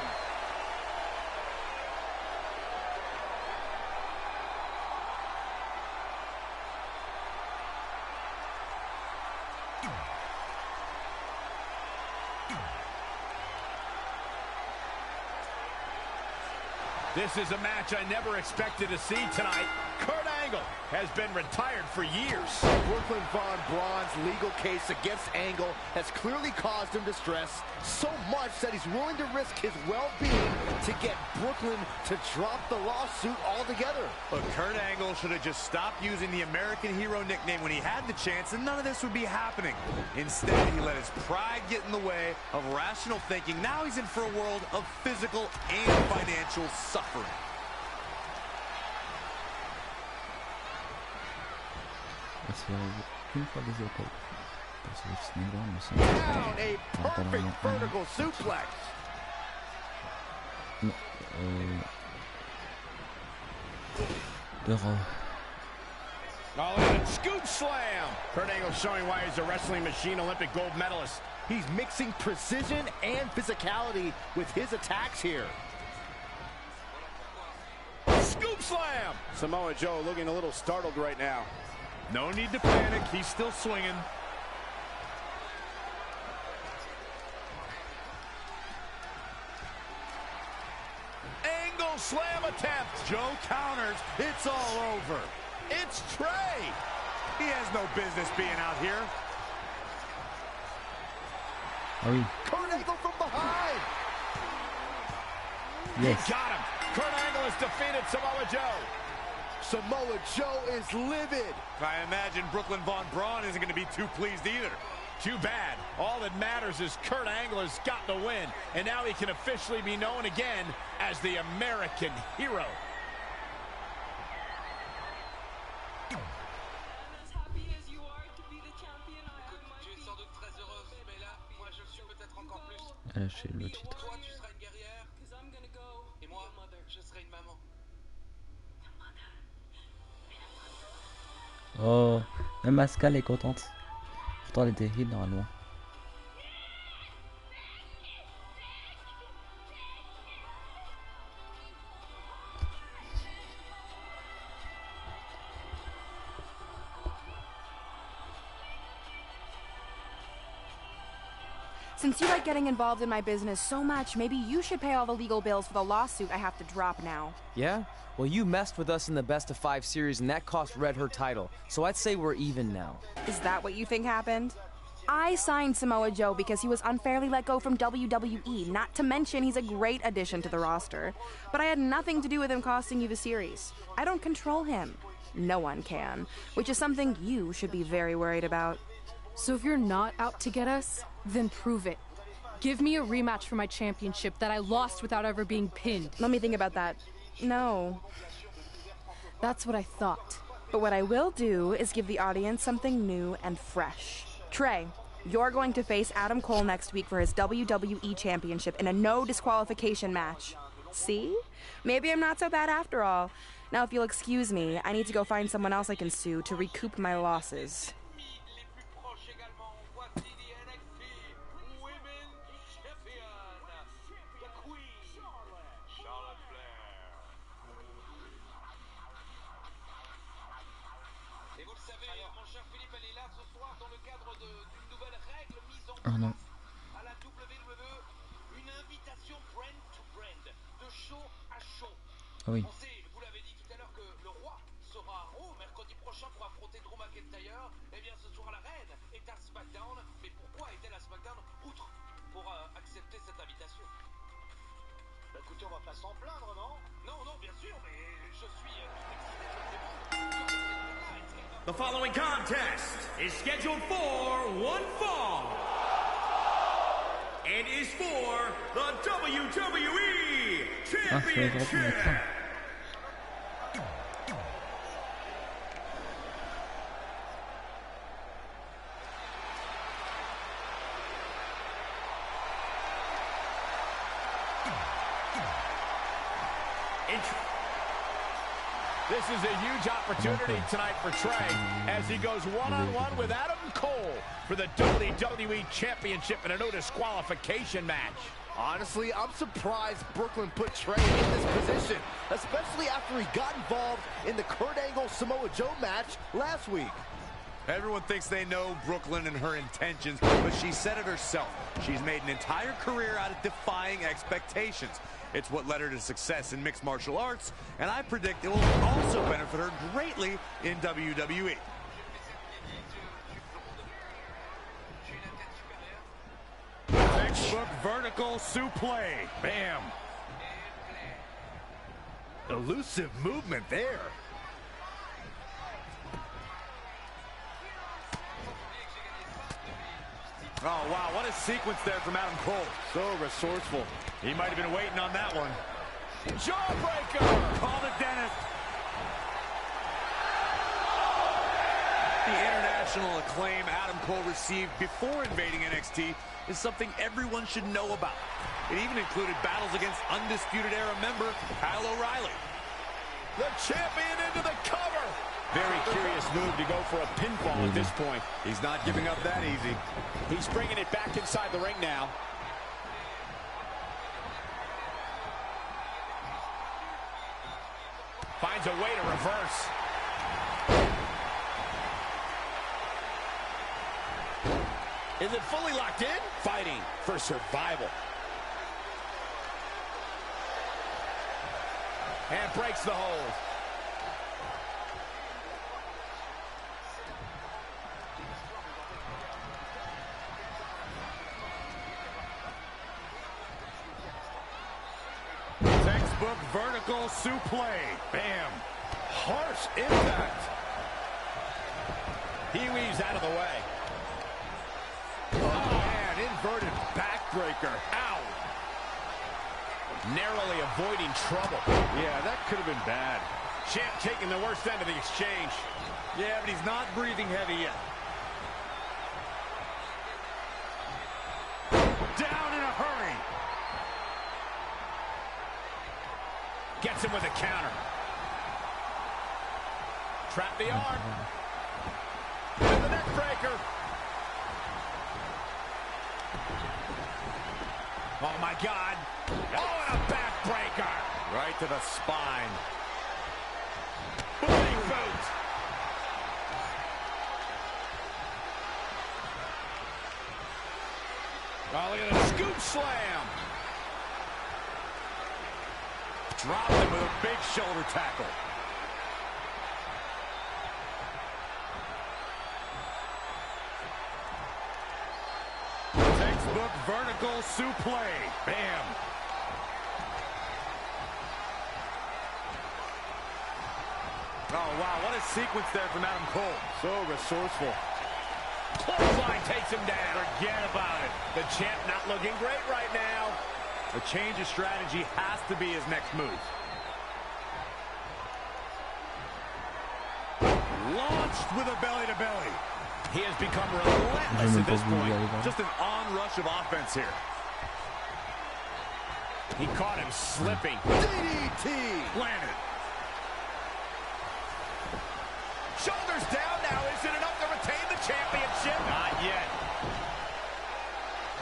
This is a match I never expected to see tonight. Kurt Angle has been retired for years. Brooklyn Von Braun's legal case against Angle has clearly caused him distress, so much that he's willing to risk his well-being to get Brooklyn to drop the lawsuit altogether. But Kurt Angle should have just stopped using the American Hero nickname when he had the chance, and none of this would be happening. Instead, he let his pride get in the way of rational thinking. Now he's in for a world of physical and financial suffering. Down a perfect vertical suplex. Oh, and a scoop slam. Kurt Angle showing why he's a wrestling machine, Olympic gold medalist. He's mixing precision and physicality with his attacks here. Scoop slam. Samoa Joe looking a little startled right now. No need to panic. He's still swinging. Angle slam attempt. Joe counters. It's all over. It's Trey. He has no business being out here. Ah oui. Kurt Angle from behind. Yes. He got him. Kurt Angle has defeated Samoa Joe. Samoa Joe is livid. I imagine Brooklyn Von Braun isn't going to be too pleased either. Too bad. All that matters is Kurt Angle has got the win, and now he can officially be known again as the American Hero. Elle a lâché le titre. Oh, même Asuka elle est contente. Pourtant elle était heal normalement. Since you like getting involved in my business so much, maybe you should pay all the legal bills for the lawsuit I have to drop now. Yeah? Well, you messed with us in the Best of 5 series, and that cost Red her title. So I'd say we're even now. Is that what you think happened? I signed Samoa Joe because he was unfairly let go from WWE, not to mention he's a great addition to the roster. But I had nothing to do with him costing you the series. I don't control him. No one can, which is something you should be very worried about. So if you're not out to get us, then prove it. Give me a rematch for my championship that I lost without ever being pinned. Let me think about that. No. That's what I thought. But what I will do is give the audience something new and fresh. Trey, you're going to face Adam Cole next week for his WWE Championship in a no disqualification match. See? Maybe I'm not so bad after all. Now, if you'll excuse me, I need to go find someone else I can sue to recoup my losses. Oh non. Ah oui. Vous l'avez dit tout à l'heure que le roi sera à Raw mercredi prochain pour affronter Drew McIntyre. Eh bien ce soir la reine est à SmackDown. Mais pourquoi est-elle à SmackDown outre pour accepter cette invitation? Bah écoutez, on va pas s'en plaindre, non? Non, non, bien sûr, mais je suis excité. The following contest is scheduled for one fall and is for the WWE Championship. This is a huge opportunity tonight for Trey as he goes one-on-one with Adam Cole for the WWE Championship in a no disqualification match. Honestly, I'm surprised Brooklyn put Trey in this position, especially after he got involved in the Kurt Angle Samoa Joe match last week. Everyone thinks they know Brooklyn and her intentions, but she said it herself. She's made an entire career out of defying expectations. It's what led her to success in mixed martial arts, and I predict it will also benefit her greatly in WWE. Textbook vertical suplex. Bam. Elusive movement there. Oh, wow, what a sequence there from Adam Cole. So resourceful. He might have been waiting on that one. Jawbreaker! Call it, Dennis. The international acclaim Adam Cole received before invading NXT is something everyone should know about. It even included battles against Undisputed Era member Kyle O'Reilly. The champion into the cover! Very curious move to go for a pinfall at this point. He's not giving up that easy. He's bringing it back inside the ring now. Finds a way to reverse. Is it fully locked in? Fighting for survival. And breaks the hold. vertical suplex. Bam. Harsh impact. He weaves out of the way. Oh, man, inverted backbreaker. Ow. Narrowly avoiding trouble. Yeah, that could have been bad. Champ taking the worst end of the exchange. Yeah, but he's not breathing heavy yet. Down in a hurry. Gets him with a counter. Trap the arm. Into the neck breaker. Oh, my God. Oh, and a backbreaker. Right to the spine. Booty boot. Oh, look at the scoop slam. Dropped him with a big shoulder tackle. Textbook vertical suplex. Bam. Oh, wow, what a sequence there from Adam Cole. So resourceful. Clothesline takes him down. Forget about it. The champ not looking great right now. A change of strategy has to be his next move. Launched with a belly-to-belly. He has become relentless at this point. Just an onrush of offense here. He caught him slipping. DDT! Landed. Shoulders down now. Is it enough to retain the championship? Not yet.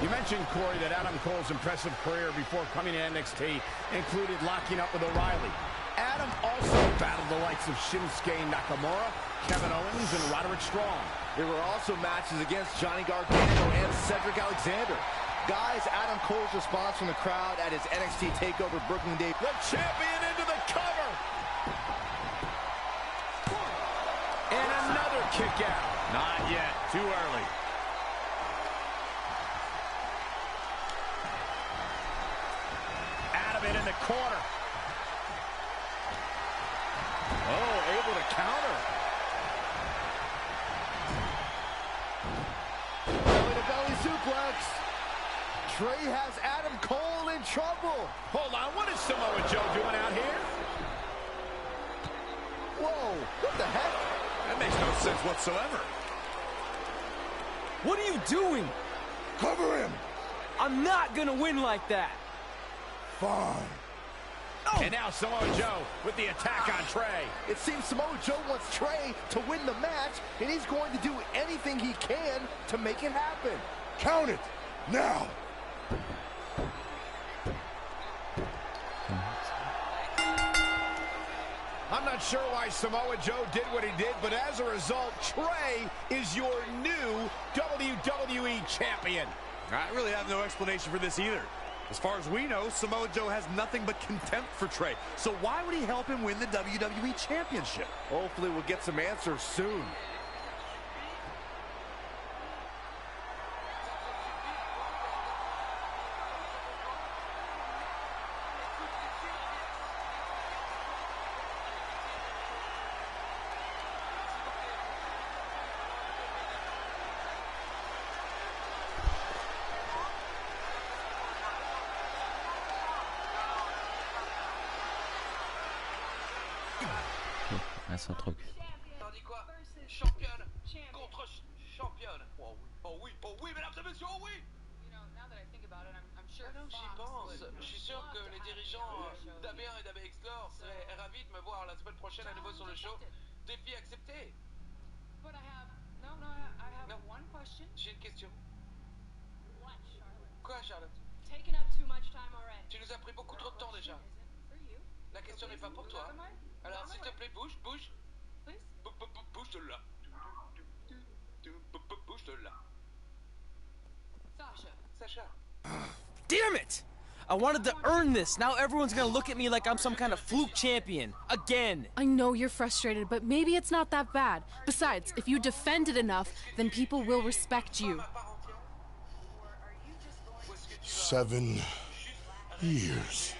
You mentioned, Corey, that Adam Cole's impressive career before coming to NXT included locking up with O'Reilly. Adam also battled the likes of Shinsuke Nakamura, Kevin Owens, and Roderick Strong. There were also matches against Johnny Gargano and Cedric Alexander. Guys, Adam Cole's response from the crowd at his NXT TakeOver Brooklyn Day. The champion into the cover. And another kick out. Not yet. Too early. Adam in the corner. Oh, able to counter. Belly-to-belly suplex. Trey has Adam Cole in trouble. Hold on, what is Samoa Joe doing out here? Whoa, what the heck? That makes no sense whatsoever. What are you doing? Cover him. I'm not gonna win like that. Fine. Oh. And now Samoa Joe with the attack on Trey. It seems Samoa Joe wants Trey to win the match, and he's going to do anything he can to make it happen. Count it. Now. I'm not sure why Samoa Joe did what he did, but as a result, Trey is your new WWE Champion. I really have no explanation for this either. As far as we know, Samoa Joe has nothing but contempt for Trey. So why would he help him win the WWE Championship? Hopefully we'll get some answers soon. Un truc. T'en dis quoi? Championne contre championne. Oh oui, oh oui, mesdames et messieurs, oh oui. Non, j'y pense. Je suis sûr que les dirigeants d'AB1 et d'AB Explore seraient ravis de me voir la semaine prochaine à nouveau sur le show. Défi accepté. But I have one question. J'ai une question. Quoi, Charlotte? Taken up too much time already. Tu nous as pris beaucoup trop de temps déjà. La question n'est pas pour toi. Alors, s'il te plaît, bouge. Bouge de là. Bouge de là. Sasha. Damn it! I wanted to earn this. Now everyone's gonna look at me like I'm some kind of fluke champion. Again. I know you're frustrated, but maybe it's not that bad. Besides, if you defend it enough, then people will respect you. 7 years.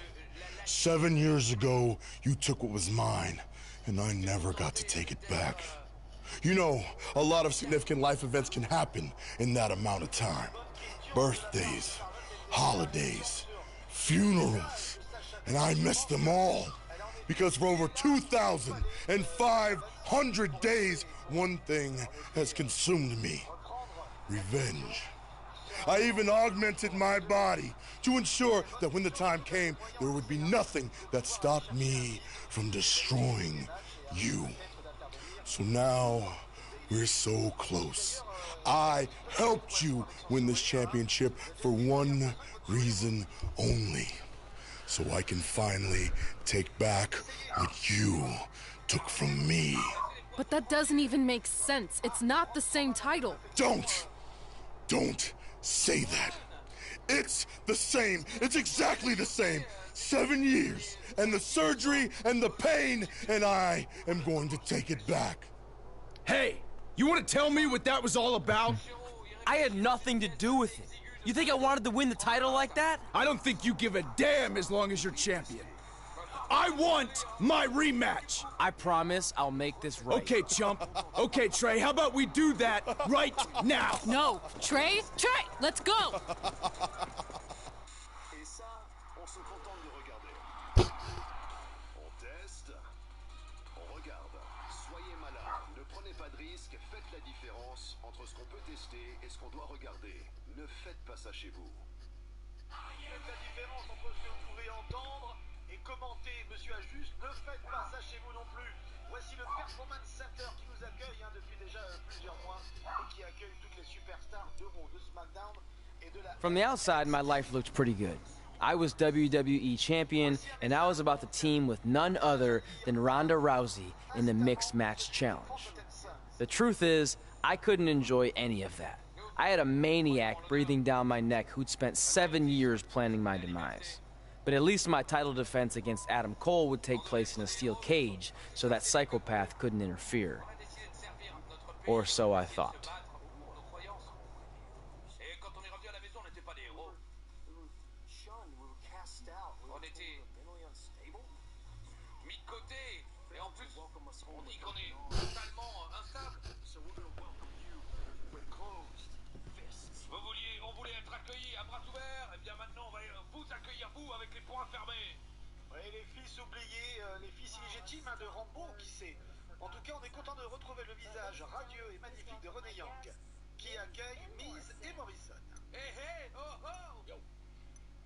7 years ago, you took what was mine, and I never got to take it back. You know, a lot of significant life events can happen in that amount of time. Birthdays, holidays, funerals, and I missed them all. Because for over 2,500 days, one thing has consumed me: revenge. I even augmented my body to ensure that when the time came, there would be nothing that stopped me from destroying you. So now, we're so close. I helped you win this championship for one reason only. So I can finally take back what you took from me. But that doesn't even make sense. It's not the same title. Don't say that. It's the same. It's exactly the same. 7 years, and the surgery, and the pain, and I am going to take it back. Hey, you want to tell me what that was all about? I had nothing to do with it. You think I wanted to win the title like that? I don't think you give a damn as long as you're champion. I want my rematch. I promise I'll make this right. Okay, chump. Okay, Trey, how about we do that right now? No, Trey, let's go. Et ça, on se contente de regarder. On teste, on regarde. Soyez malin, ne prenez pas de risques, faites la différence entre ce qu'on peut tester et ce qu'on doit regarder. Ne faites pas ça chez vous. Faites la différence entre ce que vous pouvez entendre et commenter, monsieur Ajuste. Ne faites pas ça chez vous non plus. Voici le Performance Center qui nous accueille depuis déjà plusieurs mois et qui accueille toutes les superstars de Raw, de SmackDown et de la... From the outside, my life looked pretty good. I was WWE champion, and I was about to team with none other than Ronda Rousey in the Mixed Match Challenge. The truth is, I couldn't enjoy any of that. I had a maniac breathing down my neck who'd spent 7 years planning my demise. But at least my title defense against Adam Cole would take place in a steel cage, so that psychopath couldn't interfere. Or so I thought. On voulait être accueillis à bras ouverts, et bien maintenant on va vous accueillir vous avec les poings fermés. Ouais, les fils oubliés, les fils illégitimes de Rambo, qui sait. En tout cas, on est content de retrouver le visage radieux et magnifique de Renee Young, qui accueille Miz et Morrison. Hey, hey, oh, oh! Yo.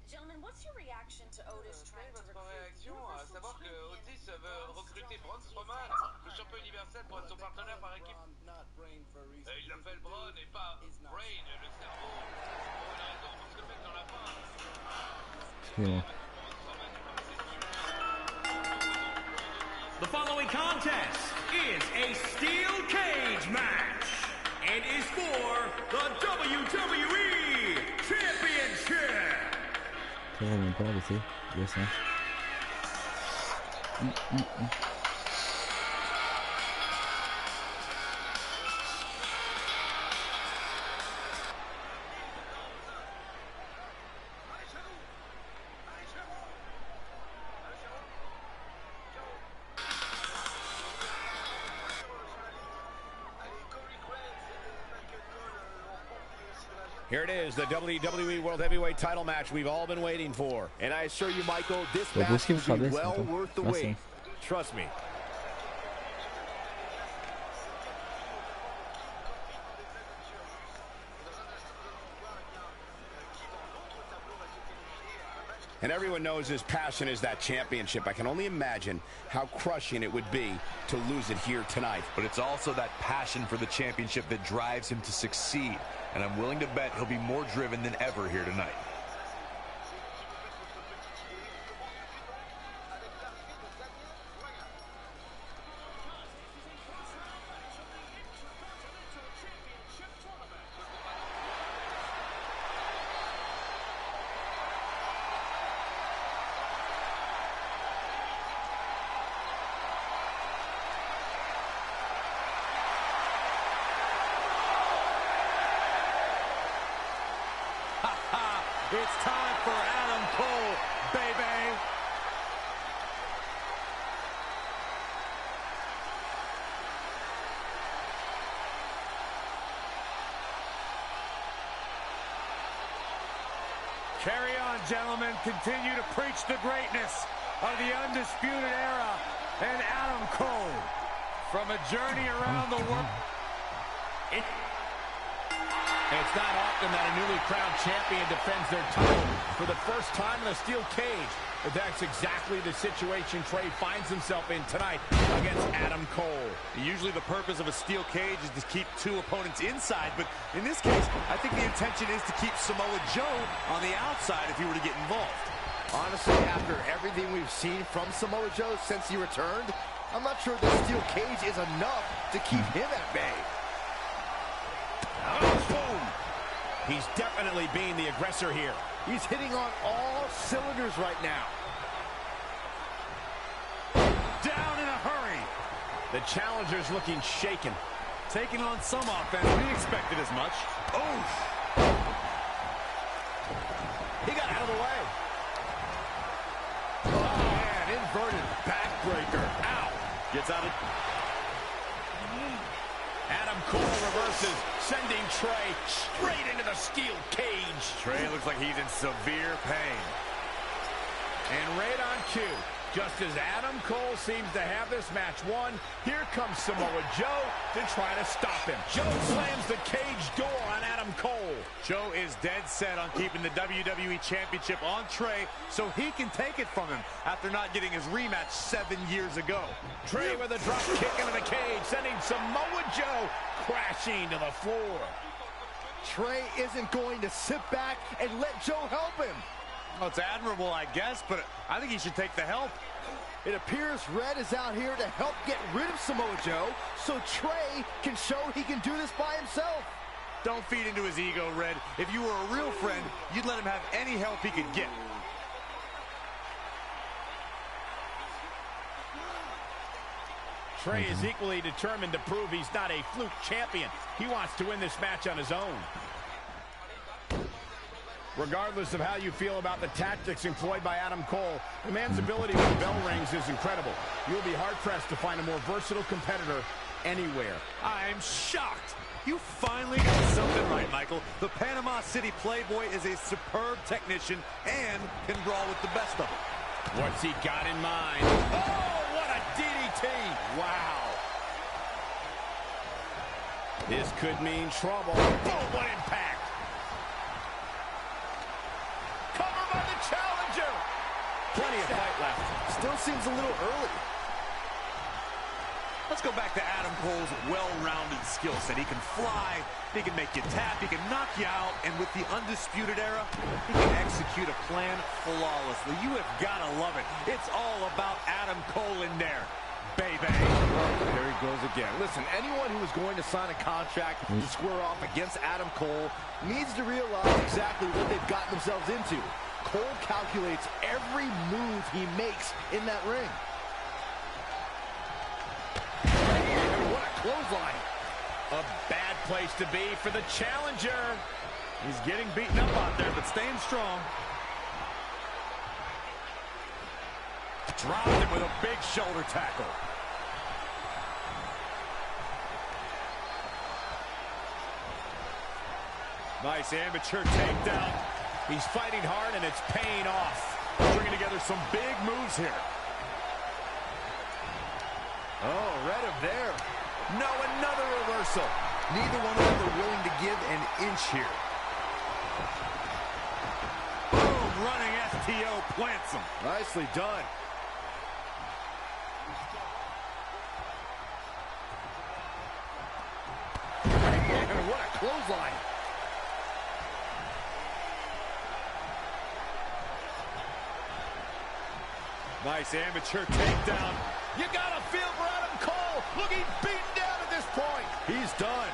Gentlemen, what's your reaction to Otis trying to votre réaction à savoir que Otis veut recruter Braun Strowman, le champion universel, pour être son partenaire par équipe? Il l'appelle Braun et pas Brain, le cerveau. Pour une raison, parce que le mec n'en a pas. The following contest is a steel cage match and is for the WWE Championship. Ça va même pas laisser. Yes, hein. Here it is, the WWE World Heavyweight title match we've all been waiting for. And I assure you, Michael, this match will be well worth the wait. Trust me. And everyone knows his passion is that championship. I can only imagine how crushing it would be to lose it here tonight. But it's also that passion for the championship that drives him to succeed. And I'm willing to bet he'll be more driven than ever here tonight. It's time for Adam Cole, baby. Carry on, gentlemen. Continue to preach the greatness of the Undisputed Era and Adam Cole. From a journey around the world. It's not often that a newly crowned champion defends their title for the first time in a steel cage. But that's exactly the situation Trey finds himself in tonight against Adam Cole. Usually the purpose of a steel cage is to keep two opponents inside, but in this case, I think the intention is to keep Samoa Joe on the outside if he were to get involved. Honestly, after everything we've seen from Samoa Joe since he returned, I'm not sure the steel cage is enough to keep him at bay. Oh, boom! He's definitely being the aggressor here. He's hitting on all cylinders right now. Down in a hurry. The challenger's looking shaken. Taking on some offense. We expected as much. Oof. He got out of the way. Oh, man, inverted backbreaker. Ow. Gets out of... Adam Cole reverses, sending Trey straight into the steel cage. Trey looks like he's in severe pain. And right on cue, just as Adam Cole seems to have this match won, here comes Samoa Joe to try to stop him. Joe slams the cage door on Adam Cole. Joe is dead set on keeping the WWE Championship on Trey so he can take it from him after not getting his rematch 7 years ago. Trey with a drop kick into the cage, sending Samoa Joe crashing to the floor. Trey isn't going to sit back and let Joe help him. Well, it's admirable, I guess, but I think he should take the help. It appears Red is out here to help get rid of Samoa Joe so Trey can show he can do this by himself. Don't feed into his ego, Red. If you were a real friend, you'd let him have any help he could get. Trey is equally determined to prove he's not a fluke champion. He wants to win this match on his own. Regardless of how you feel about the tactics employed by Adam Cole, the man's ability when the bell rings is incredible. You'll be hard-pressed to find a more versatile competitor anywhere. I'm shocked. You finally got something right, Michael. The Panama City Playboy is a superb technician and can brawl with the best of them. What's he got in mind? Oh, what a DDT! Wow. This could mean trouble. Oh, what impact! Cover by the challenger! Plenty of fight left. Still seems a little early. Let's go back to Adam Cole's well-rounded skill set. He can fly, he can make you tap, he can knock you out, and with the Undisputed Era, he can execute a plan flawlessly. You have got to love it. It's all about Adam Cole in there, baby. Oh, there he goes again. Listen, anyone who is going to sign a contract to square off against Adam Cole needs to realize exactly what they've gotten themselves into. Cole calculates every move he makes in that ring. What a clothesline. A bad place to be for the challenger. He's getting beaten up out there, but staying strong. Dropped him with a big shoulder tackle. Nice amateur takedown. He's fighting hard, and it's paying off. Bringing together some big moves here. Oh, Red up there. No, another reversal. Neither one of them are willing to give an inch here. Boom, running STO plants him. Nicely done. And what a clothesline. Nice amateur takedown. You gotta feel for Adam Cole. Looking beaten down at this point. He's done.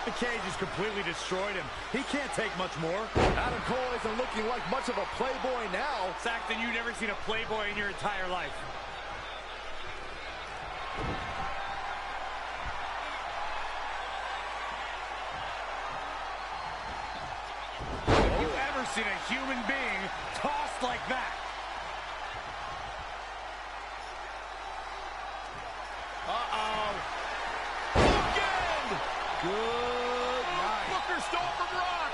The cage has completely destroyed him. He can't take much more. Adam Cole isn't looking like much of a playboy now. Saxton, you've never seen a playboy in your entire life. Have you ever seen a human being tossed like that? Uh-oh. Again! Good night. Booker stole from Rock.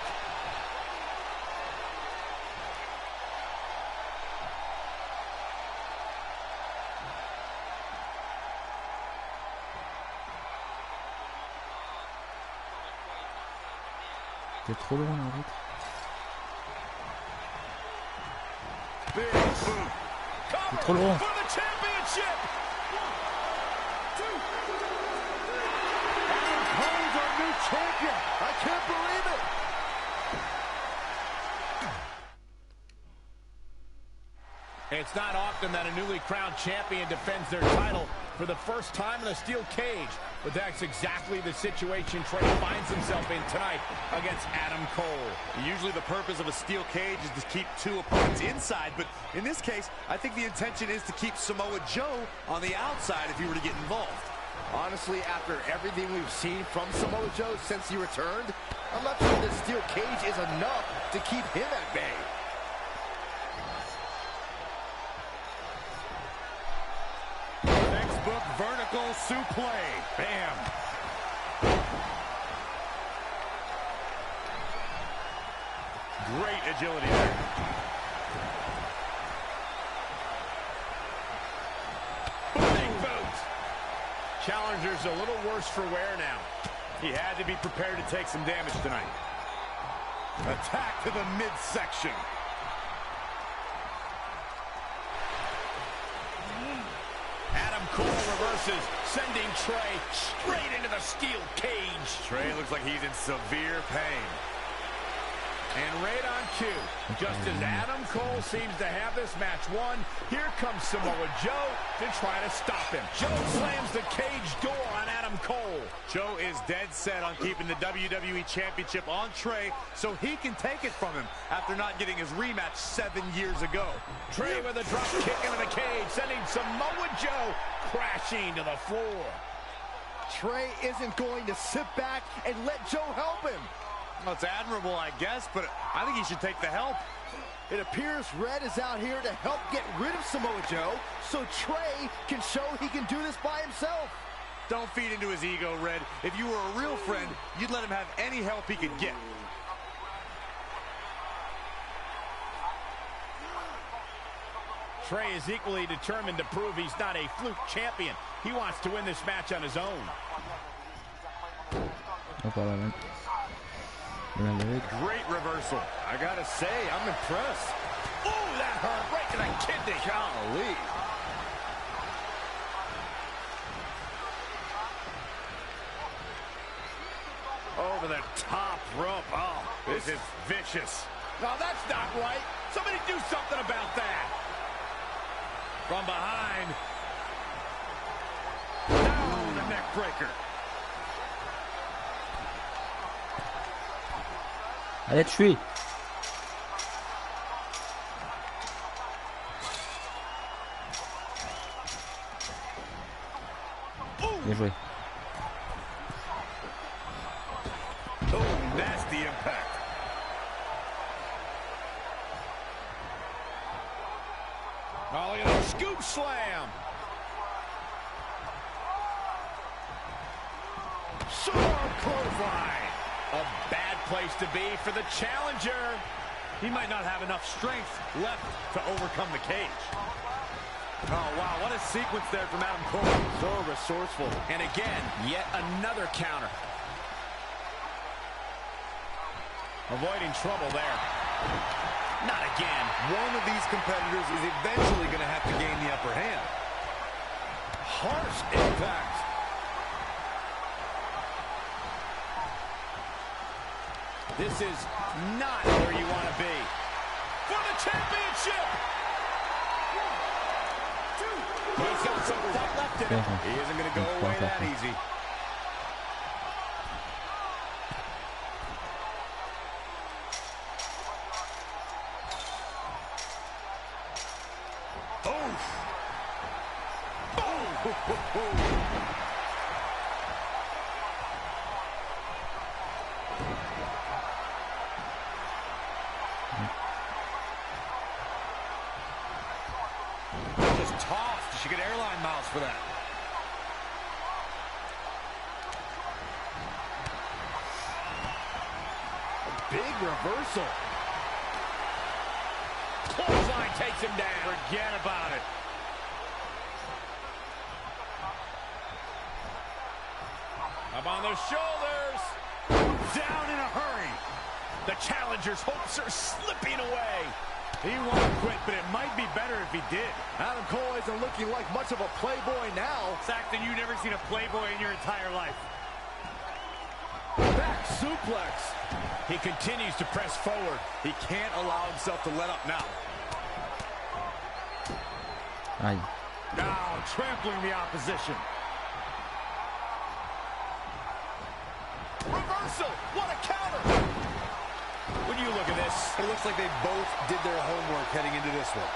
T'es trop loin, arrête. T'es trop loin. I can't believe it. It's not often that a newly crowned champion defends their title for the first time in a steel cage, but that's exactly the situation Trey finds himself in tonight against Adam Cole. Usually the purpose of a steel cage is to keep two opponents inside, but in this case, I think the intention is to keep Samoa Joe on the outside if he were to get involved. Honestly, after everything we've seen from Samoa Joe since he returned, I'm not sure this steel cage is enough to keep him at bay. Textbook vertical suplex. Bam. Great agility there. Challenger's a little worse for wear now. He had to be prepared to take some damage tonight. Attack to the midsection. Adam Cole reverses, sending Trey straight into the steel cage. Trey looks like he's in severe pain. And right on cue, just as Adam Cole seems to have this match won, here comes Samoa Joe to try to stop him. Joe slams the cage door on Adam Cole. Joe is dead set on keeping the WWE Championship on Trey so he can take it from him after not getting his rematch 7 years ago. Trey with a drop kick into the cage, sending Samoa Joe crashing to the floor. Trey isn't going to sit back and let Joe help him. Well, it's admirable, I guess, but I think he should take the help. It appears Red is out here to help get rid of Samoa Joe so Trey can show he can do this by himself. Don't feed into his ego, Red. If you were a real friend, you'd let him have any help he could get. Trey is equally determined to prove he's not a fluke champion. He wants to win this match on his own. Great reversal. I gotta say, I'm impressed. Ooh, that hurt right to the kidney. Golly. Over the top rope. Oh, this is vicious. No, that's not right. Somebody do something about that. From behind. Down the neck breaker. Allez, tuer. Bien joué. Oh, nasty impact. Oh, look at that scoop slam. Sharp clothesline. A bad place to be for the challenger. He might not have enough strength left to overcome the cage. Oh, wow, what a sequence there from Adam Cole. So resourceful. And again, yet another counter. Avoiding trouble there. Not again. One of these competitors is eventually going to have to gain the upper hand. Harsh impact. This is not where you want to be. For the championship! He's got some fight left in him. He isn't going to go away that easy. Just tossed. You should get airline miles for that. Big reversal. Clothesline takes him down. Forget about it. Up on the shoulders. Down in a hurry. The challenger's hopes are slipping away. He won't quit, but it might be better if he did. Adam Cole isn't looking like much of a playboy now. Saxton, you've never seen a playboy in your entire life. Back suplex. He continues to press forward. He can't allow himself to let up now. Aye. Now trampling the opposition. Reversal. What a counter. When you look at this, It looks like they both did their homework heading into this one.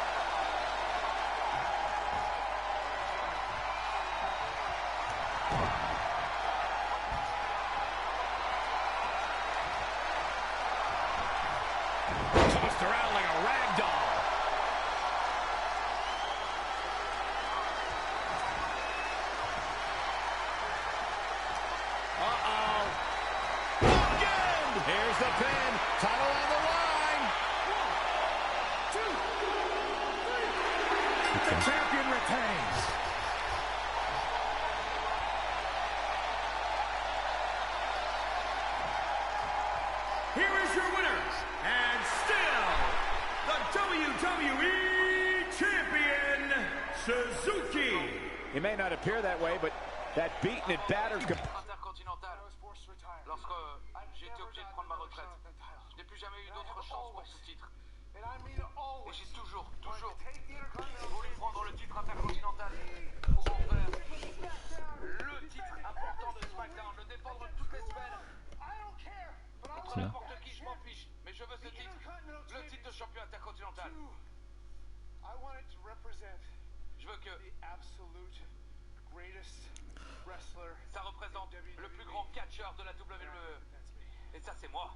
tossed around like a rag doll. Uh-oh. Again! Here's the pin. Title on the line. 1, 2, 3. The champion retains. Here is your winner, and still the WWE Champion, Suzuki. It may not appear that way, but that beaten and battered... Intercontinental. Lorsque j'ai été obligé de prendre ma retraite, je n'ai plus jamais eu d'autre chance pour ce titre. Et j'ai toujours voulu prendre le titre intercontinental pour en faire le titre important de SmackDown, le défendre toutes les semaines. Contre n'importe qui, je m'en fiche, mais je veux ce titre, le titre de champion intercontinental. Je veux que ça représente le plus grand catcheur de la WWE. Et ça, c'est moi.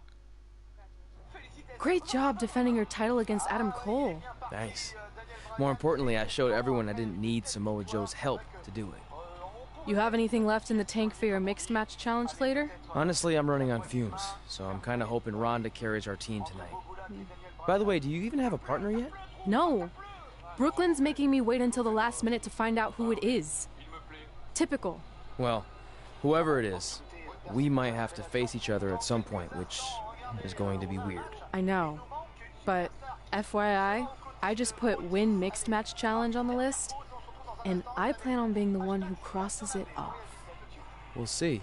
Great job defending your title against Adam Cole. Thanks. More importantly, I showed everyone I didn't need Samoa Joe's help to do it. You have anything left in the tank for your mixed match challenge later? Honestly, I'm running on fumes, so I'm kind of hoping Ronda carries our team tonight. By the way, do you even have a partner yet? No. Brooklyn's making me wait until the last minute to find out who it is. Typical. Well, whoever it is, we might have to face each other at some point, which is going to be weird. I know. But FYI, I just put win mixed match challenge on the list, and I plan on being the one who crosses it off. We'll see.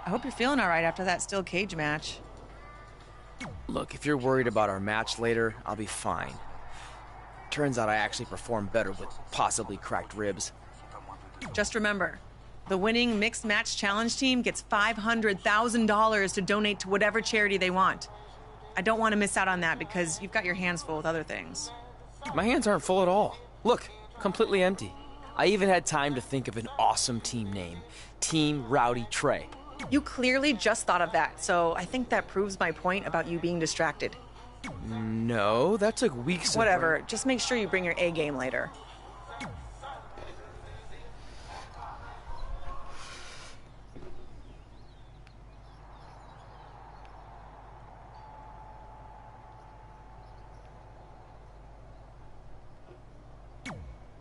I hope you're feeling all right after that steel cage match. Look, if you're worried about our match later, I'll be fine. Turns out I actually performed better with possibly cracked ribs. Just remember, the winning mixed match challenge team gets $500,000 to donate to whatever charity they want. I don't want to miss out on that because you've got your hands full with other things. My hands aren't full at all. Look, completely empty. I even had time to think of an awesome team name. Team Rowdy Trey. You clearly just thought of that, so I think that proves my point about you being distracted. No, that took weeks. Whatever, just make sure you bring your A game later.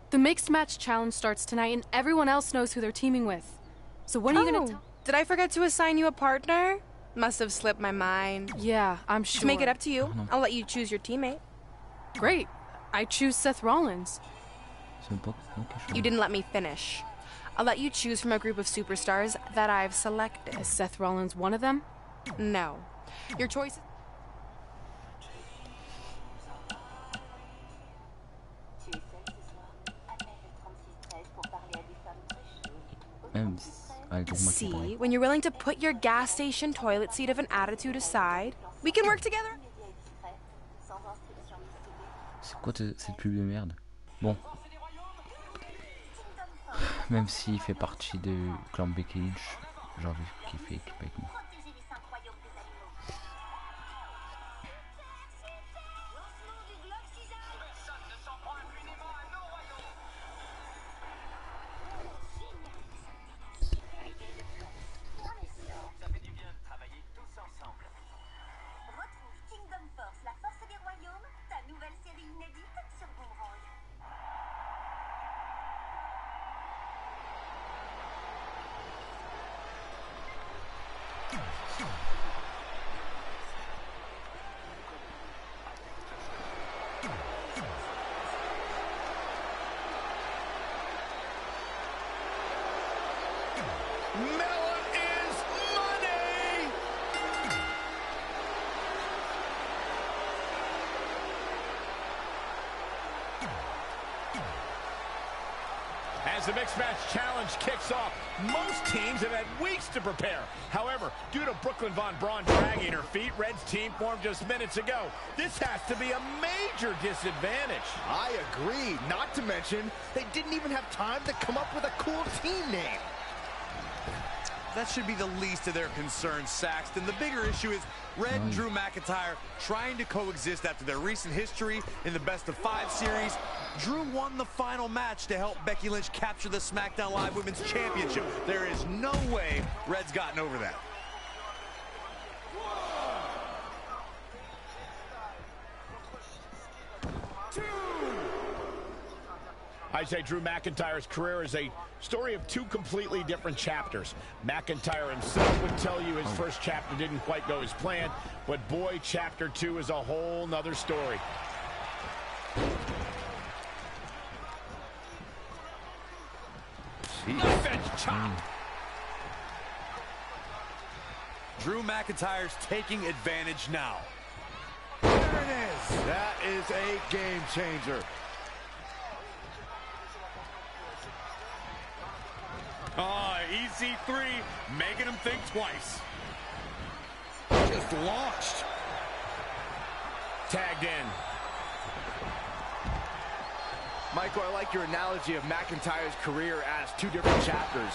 The mixed match challenge starts tonight, and everyone else knows who they're teaming with. So when are you gonna tell? Did I forget to assign you a partner? Must have slipped my mind. Yeah, I'm sure. To make it up to you, I'll let you choose your teammate. Great. I choose Seth Rollins. You didn't let me finish. I'll let you choose from a group of superstars that I've selected. Is Seth Rollins one of them? No. Your choice is... See, when you're willing to put your gas station toilet seat of an attitude aside, we can work together. C'est quoi cette pub de merde? Bon. Même s'il fait partie de clan Becky Lynch, j'ai envie qu'il fait équipe avec moi. As the Mixed Match Challenge kicks off, most teams have had weeks to prepare. However, due to Brooklyn Von Braun dragging her feet, Red's team formed just minutes ago. This has to be a major disadvantage. I agree. Not to mention, they didn't even have time to come up with a cool team name. That should be the least of their concerns, Saxton. The bigger issue is Red and Drew McIntyre trying to coexist after their recent history in the best-of-5 series. Drew won the final match to help Becky Lynch capture the SmackDown Live Women's Championship. There is no way Red's gotten over that. I say Drew McIntyre's career is a story of two completely different chapters. McIntyre himself would tell you his first chapter didn't quite go as planned, but boy, chapter 2 is a whole nother story. Drew McIntyre's taking advantage now. There it is. That is a game changer. EC3 making him think twice. Just launched. Tagged in. Michael, I like your analogy of McIntyre's career as two different chapters.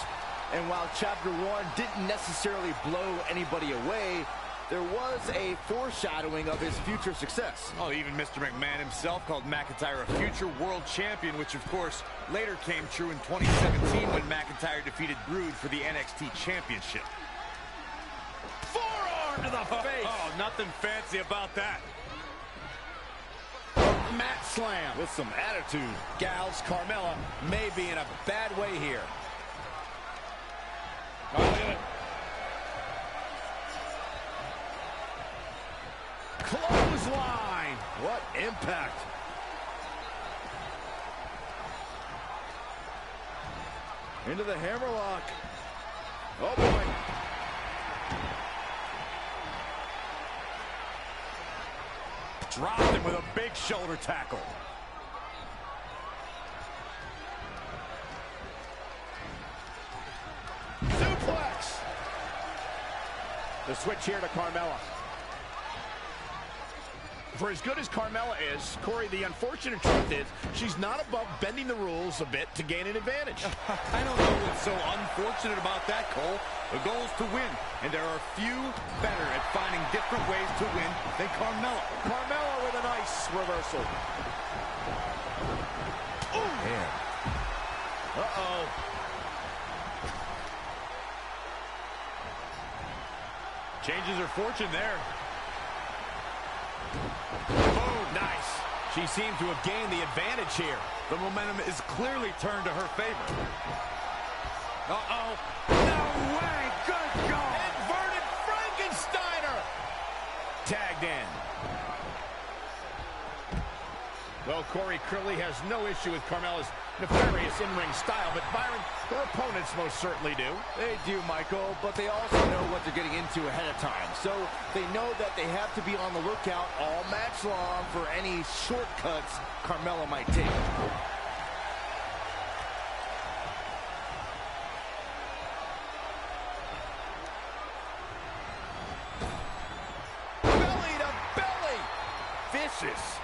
And while chapter 1 didn't necessarily blow anybody away, there was a foreshadowing of his future success. Oh, even Mr. McMahon himself called McIntyre a future world champion, which of course later came true in 2017 when McIntyre defeated Brood for the NXT Championship. Forearm to the face. Oh, nothing fancy about that. Mat slam with some attitude. Gals, Carmella may be in a bad way here. Clothesline. What impact. Into the hammerlock. Oh, boy. Dropped him with a big shoulder tackle. Suplex. The switch here to Carmella. For as good as Carmella is, Corey, the unfortunate truth is she's not above bending the rules a bit to gain an advantage. I don't know what's so unfortunate about that, Cole. The goal is to win, and there are few better at finding different ways to win than Carmella. Carmella with a nice reversal. Oh, man. Uh-oh. Changes her fortune there. Boom, nice. She seems to have gained the advantage here. The momentum is clearly turned to her favor. Uh-oh. No way. Good goal. Inverted Frankensteiner. Tagged in. Well, Corey clearly has no issue with Carmella's nefarious in-ring style, but Byron, her opponents most certainly do. They do, Michael, but they also know what they're getting into ahead of time. So they know that they have to be on the lookout all match long for any shortcuts Carmella might take. Belly to belly. Vicious.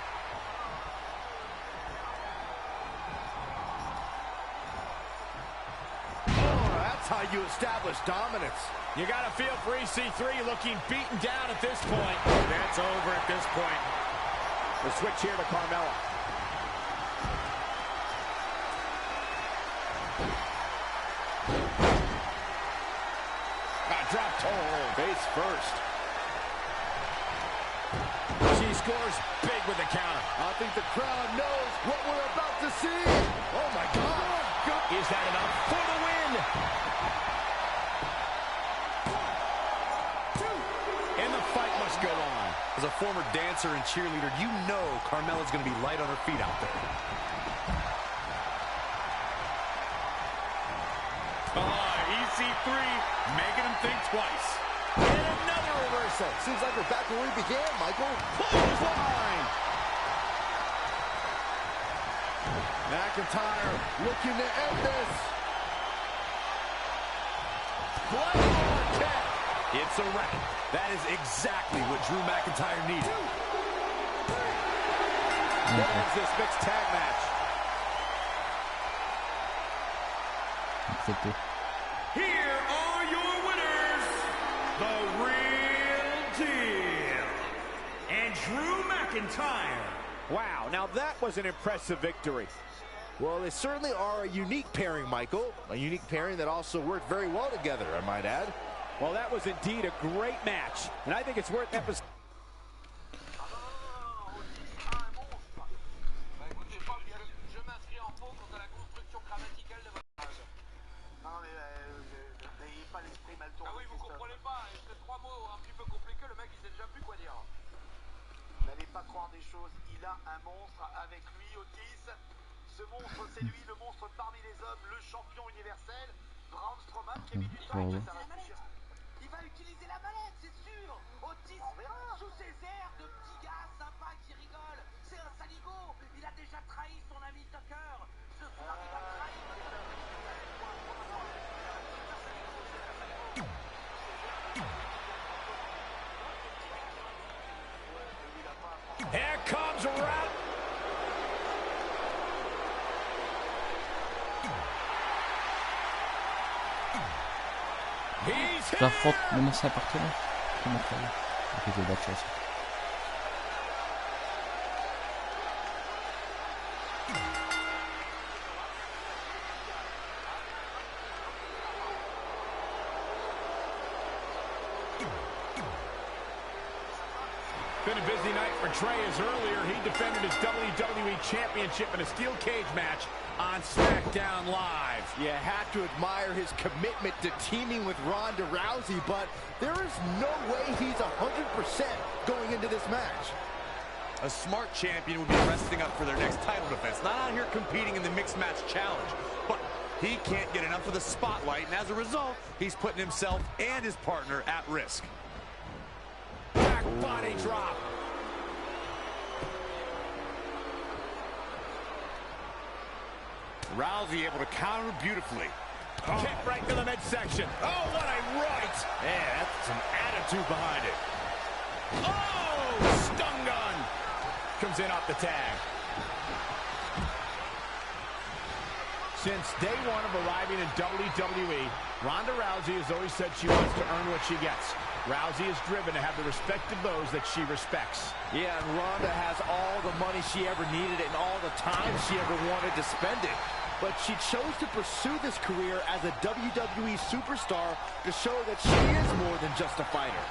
How you establish dominance. You got to feel for EC3 looking beaten down at this point. That's over at this point. The switch here to Carmella. Drop toe. Face first. She scores big with the counter. I think the crowd knows what we're about to see. Oh, my God. Is that enough for the win? And the fight must go on. As a former dancer and cheerleader, you know Carmella's going to be light on her feet out there. EC3 making him think twice. And another reversal. Seems like we're back where we began, Michael. Clothesline. McIntyre looking to end this. It's a wrap. That is exactly what Drew McIntyre needed. There's this mixed tag match. Here are your winners, The Real Deal and Drew McIntyre. Wow, now that was an impressive victory. Well, they certainly are a unique pairing, Michael. A unique pairing that also worked very well together, I might add. Well, that was indeed a great match, and I think it's worth emphasizing. N'allez pas croire des choses, il a un monstre avec lui, Otis. Ce monstre, c'est lui, le monstre parmi les hommes, le champion universel, Braun Strowman, qui a mis du temps à faire la manette. Il va utiliser la manette, c'est sûr. Otis, sous ses airs de petit gars sympa qui rigole. C'est un saligo, il a déjà trahi son ami Tucker. Ce soir, il va trahir Here comes Rob. J'affronte mon ancien partenaire. Comment ça va? Ok, j'ai battu ça. Been a busy night for Trey, as earlier he defended his WWE Championship in a steel cage match on SmackDown Live. You have to admire his commitment to teaming with Ronda Rousey, but there is no way he's 100% going into this match. A smart champion would be resting up for their next title defense, not out here competing in the mixed match challenge. But he can't get enough of the spotlight, and as a result, he's putting himself and his partner at risk. Back body drop. Rousey able to counter beautifully. Kick right to the midsection. Oh, what a right. Yeah, that's some attitude behind it. Oh, stun gun. Comes in off the tag. Since day one of arriving in WWE, Ronda Rousey has always said she wants to earn what she gets. Rousey is driven to have the respect of those that she respects. Yeah, and Ronda has all the money she ever needed and all the time she ever wanted to spend it. But she chose to pursue this career as a WWE superstar to show that she is more than just a fighter.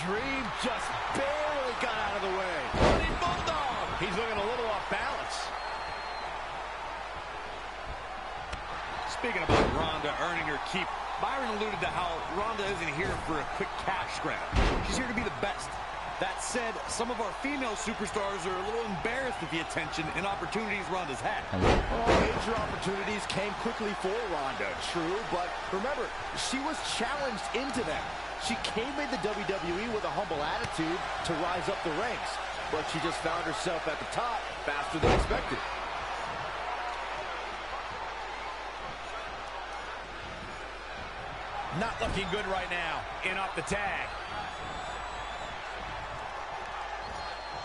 Dream just barely got out of the way. Running Bulldog. He's looking a little off balance. Speaking about Ronda earning her keep, Byron alluded to how Ronda isn't here for a quick cash grab. She's here to be the best. That said, some of our female superstars are a little embarrassed at the attention and opportunities Ronda's had. Well, major opportunities came quickly for Ronda, true, but remember, she was challenged into them. She came into WWE with a humble attitude to rise up the ranks, but she just found herself at the top faster than expected. Not looking good right now. In off the tag.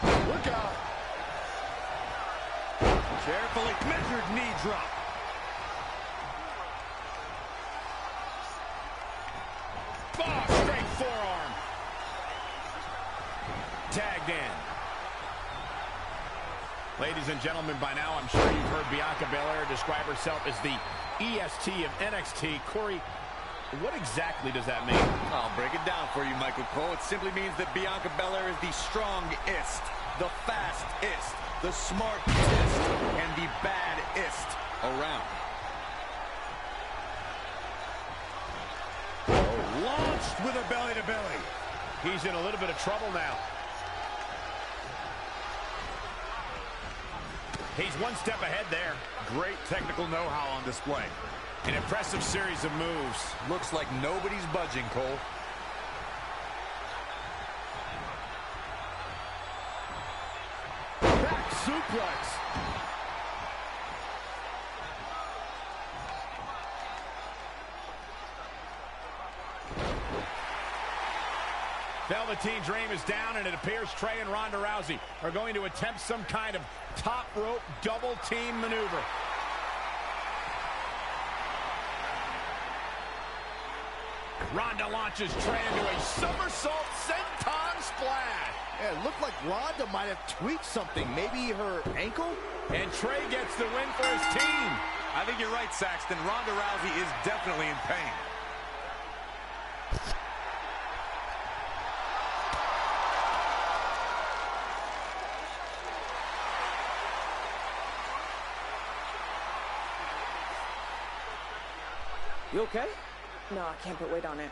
Look out. Carefully measured knee drop. Oh, straight forearm. Tagged in. Ladies and gentlemen, by now I'm sure you've heard Bianca Belair describe herself as the EST of NXT. Corey, what exactly does that mean? I'll break it down for you, Michael Cole. It simply means that Bianca Belair is the strongest, the fastest, the smartest, and the baddest around. Launched with a belly-to-belly. He's in a little bit of trouble now. He's one step ahead there. Great technical know-how on display. An impressive series of moves. Looks like nobody's budging, Cole. suplex. Velveteen Dream is down, and it appears Trey and Ronda Rousey are going to attempt some kind of top rope double team maneuver. Ronda launches Trey into a somersault senton splash. Yeah, it looked like Ronda might have tweaked something, maybe her ankle? And Trey gets the win for his team. I think you're right, Saxton. Ronda Rousey is definitely in pain. You okay? No, I can't put weight on it.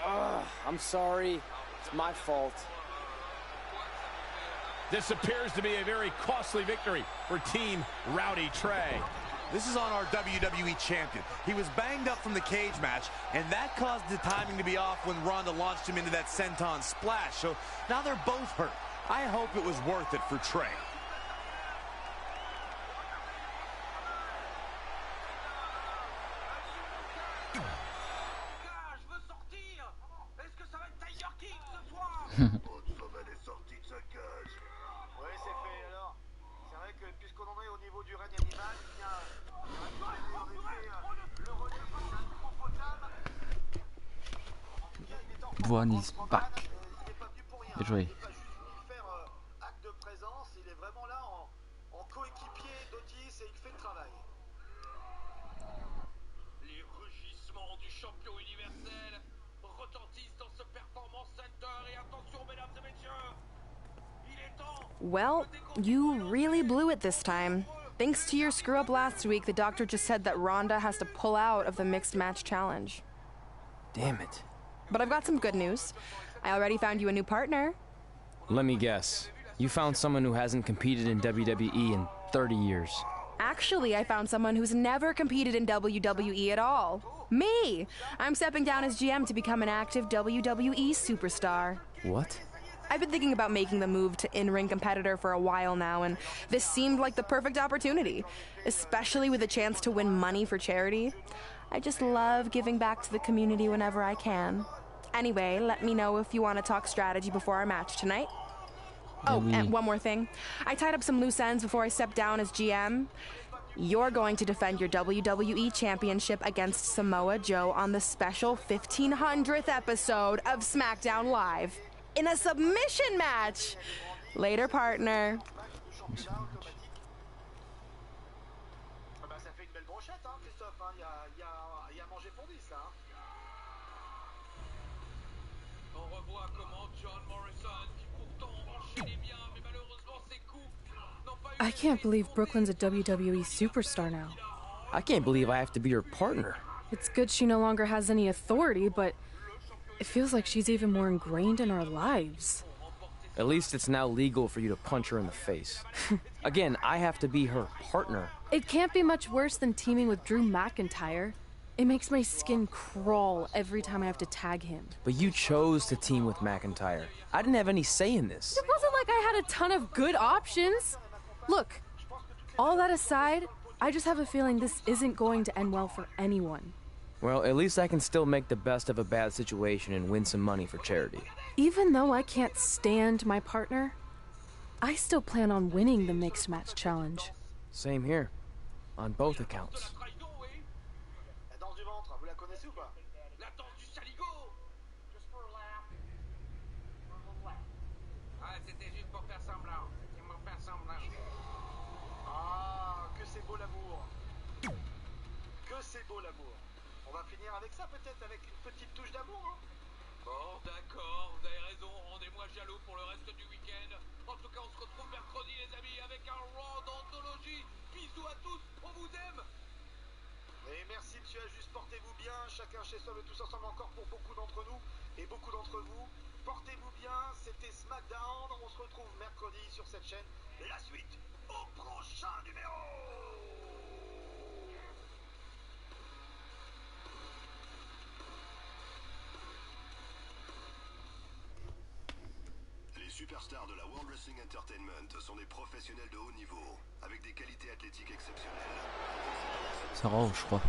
Ugh, I'm sorry. It's my fault. This appears to be a very costly victory for Team Rowdy Trey. This is on our WWE champion. He was banged up from the cage match, and that caused the timing to be off when Ronda launched him into that senton splash. So now they're both hurt. I hope it was worth it for Trey. One is back. Bien joué. Acte de présence, il est vraiment là en coéquipier d'Otis et il fait le travail. Les rugissements du champion universel retentissent dans ce Performance Center et attention mesdames et messieurs, il est temps. Well, you really blew it this time. Thanks to your screw up last week, the doctor just said that Ronda has to pull out of the mixed match challenge. Damn it. But I've got some good news. I already found you a new partner. Let me guess. You found someone who hasn't competed in WWE in 30 years. Actually, I found someone who's never competed in WWE at all. Me! I'm stepping down as GM to become an active WWE superstar. What? I've been thinking about making the move to in-ring competitor for a while now, and this seemed like the perfect opportunity, especially with a chance to win money for charity. I just love giving back to the community whenever I can. Anyway, let me know if you want to talk strategy before our match tonight. Oh, and one more thing. I tied up some loose ends before I stepped down as GM. You're going to defend your WWE Championship against Samoa Joe on the special 1500th episode of SmackDown Live in a submission match. Later, partner. Ça fait une belle brochette, hein, Christophe. Il y a à manger pour 10, là. On revoit comment John Morrison, qui pourtant enchaînait bien, mais malheureusement ses coups n'ont pas eu. I can't believe Brooklyn's a WWE superstar now. I can't believe I have to be her partner. It's good she no longer has any authority, but it feels like she's even more ingrained in our lives. At least it's now legal for you to punch her in the face. Again, I have to be her partner. It can't be much worse than teaming with Drew McIntyre. It makes my skin crawl every time I have to tag him. But you chose to team with McIntyre. I didn't have any say in this. It wasn't like I had a ton of good options. Look, all that aside, I just have a feeling this isn't going to end well for anyone. Well, at least I can still make the best of a bad situation and win some money for charity. Even though I can't stand my partner, I still plan on winning the Mixed Match Challenge. Same here, on both accounts. La danse du ventre, vous la connaissez ou pas? La danse du saligo. Ah, c'était juste pour faire semblant. Ils m'ont fait semblant. Ah, que c'est beau l'amour. Que c'est beau l'amour. On va finir avec ça peut-être, avec une petite touche d'amour, hein? Bon, d'accord, vous avez raison. Rendez-moi jaloux pour le reste du week-end. En tout cas, on se retrouve mercredi, les amis, avec un Raw d'anthologie. Bisous à tous, on vous aime. Et merci, monsieur Ajus, portez-vous bien. Chacun chez soi, mais tous ensemble encore pour beaucoup d'entre nous et beaucoup d'entre vous. Portez-vous bien, c'était SmackDown. On se retrouve mercredi sur cette chaîne. La suite au prochain numéro. Les superstars de la World Wrestling Entertainment sont des professionnels de haut niveau, avec des qualités athlétiques exceptionnelles. C'est Raw, je crois.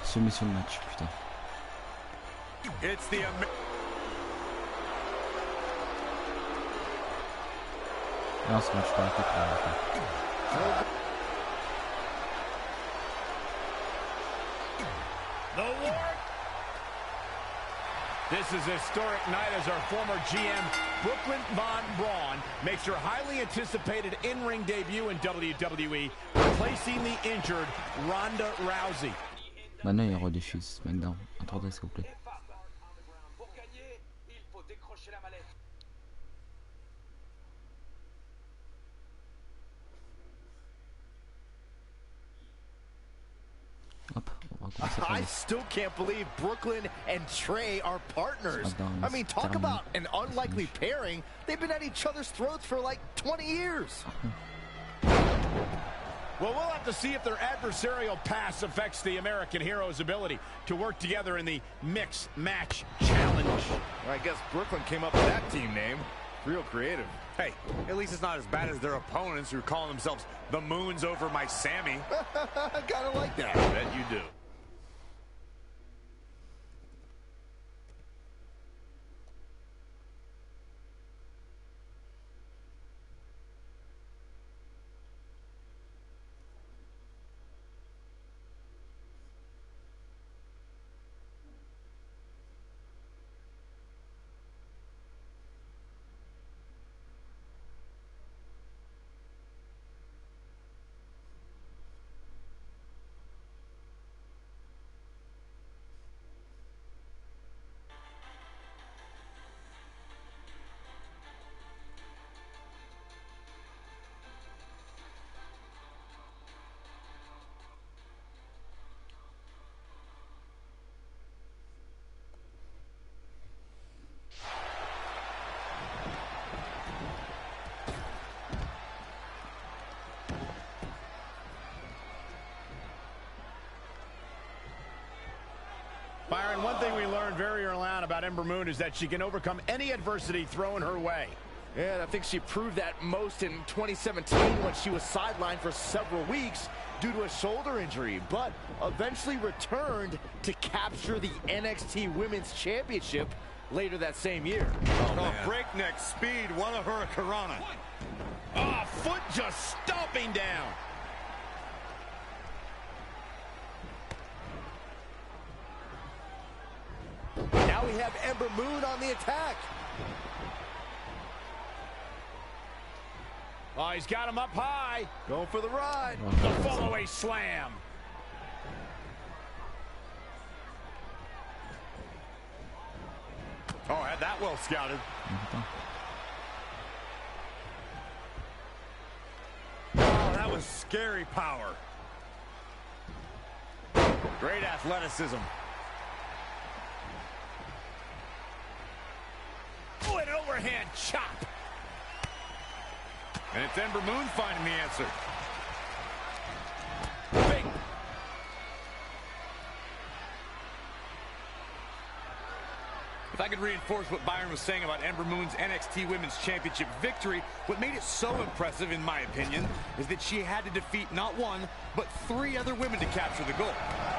Soumission de match, putain. It's the Non, c'est match pas écoute. The Lord. This is a historic night as our former GM, Brooklyn Von Braun, makes her highly anticipated in-ring debut in WWE, replacing the injured Ronda Rousey. Maintenant, il rediffuse SmackDown. Attendez, s'il vous plaît. I still can't believe Brooklyn and Trey are partners. I mean, talk about an unlikely pairing. They've been at each other's throats for like 20 years. Well, we'll have to see if their adversarial past affects the American Hero's ability to work together in the Mixed Match Challenge. Well, I guess Brooklyn came up with that team name. Real creative. Hey, at least it's not as bad as their opponents who are calling themselves the Moons over my Sammy. Kinda like that. I bet you do. Byron, one thing we learned very early on about Ember Moon is that she can overcome any adversity thrown her way. Yeah, and I think she proved that most in 2017 when she was sidelined for several weeks due to a shoulder injury, but eventually returned to capture the NXT Women's Championship later that same year. Oh, breakneck speed, one of her Karana. Oh, foot just stomping down. Now we have Ember Moon on the attack. Oh, he's got him up high. Going for the ride. The follow-away slam. Oh, had that well scouted. Oh, that was scary power. Great athleticism. Oh, an overhand chop. And it's Ember Moon finding the answer. Big. If I could reinforce what Byron was saying about Ember Moon's NXT Women's Championship victory, what made it so impressive, in my opinion, is that she had to defeat not one, but 3 other women to capture the gold.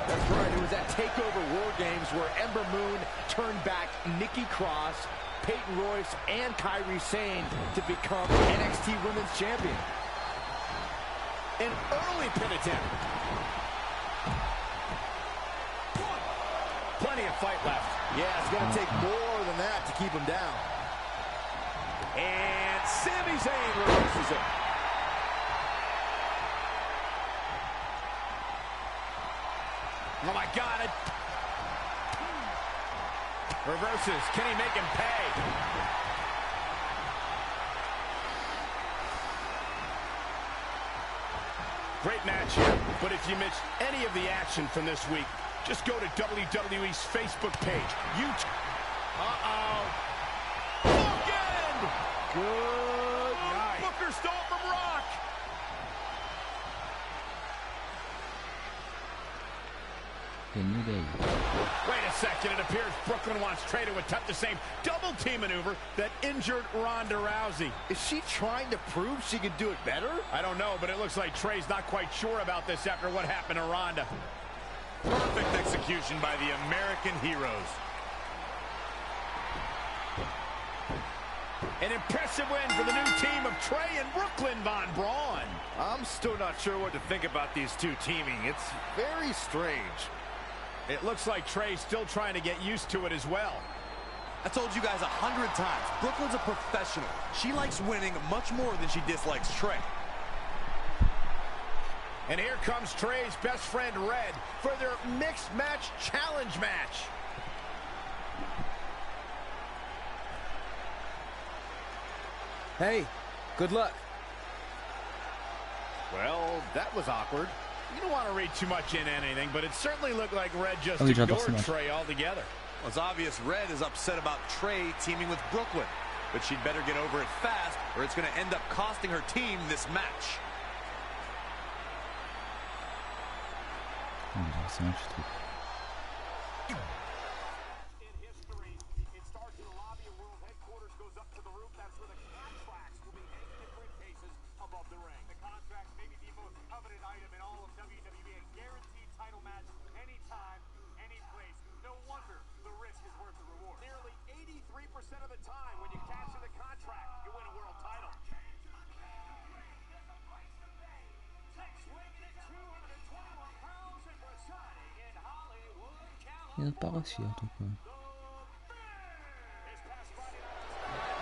That's right. It was at TakeOver War Games where Ember Moon turned back Nikki Cross, Peyton Royce, and Kairi Sane to become NXT Women's Champion. An early pin attempt. Plenty of fight left. Yeah, it's going to take more than that to keep him down. And Sami Zayn reverses it. Oh, my God. Reverses. Can he make him pay? Great match here. But if you missed any of the action from this week, just go to WWE's Facebook page. Uh-oh. Bookend! Good night. Booker stole from Rock. Wait a second, it appears Brooklyn wants Trey to attempt the same double team maneuver that injured Ronda Rousey. Is she trying to prove she can do it better? I don't know, but it looks like Trey's not quite sure about this after what happened to Ronda. Perfect execution by the American heroes. An impressive win for the new team of Trey and Brooklyn Von Braun. I'm still not sure what to think about these two teaming. It's very strange. It looks like Trey's still trying to get used to it as well. I told you guys 100 times, Brooklyn's a professional. She likes winning much more than she dislikes Trey. And here comes Trey's best friend, Red, for their mixed match challenge match. Hey, good luck. Well, that was awkward. You don't want to read too much into anything, but it certainly looked like Red just ignored Trey altogether. Well, it's obvious Red is upset about Trey teaming with Brooklyn, but she'd better get over it fast or it's going to end up costing her team this match. Of the time when you cash in the contract, you win a world title. Next weighing at 221 pounds and residing in Hollywood, California.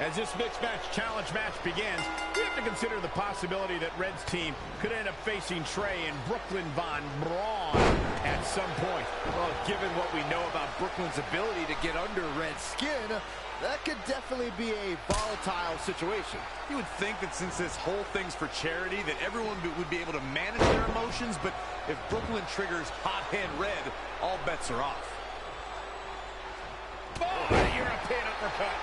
As this mixed match challenge match begins, we have to consider the possibility that Red's team could end up facing Trey and Brooklyn Von Braun at some point. Well, given what we know about Brooklyn's ability to get under Red's skin, that could definitely be a volatile situation. You would think that since this whole thing's for charity, that everyone would be able to manage their emotions, but if Brooklyn triggers hot hand Red, all bets are off. Oh, European uppercut.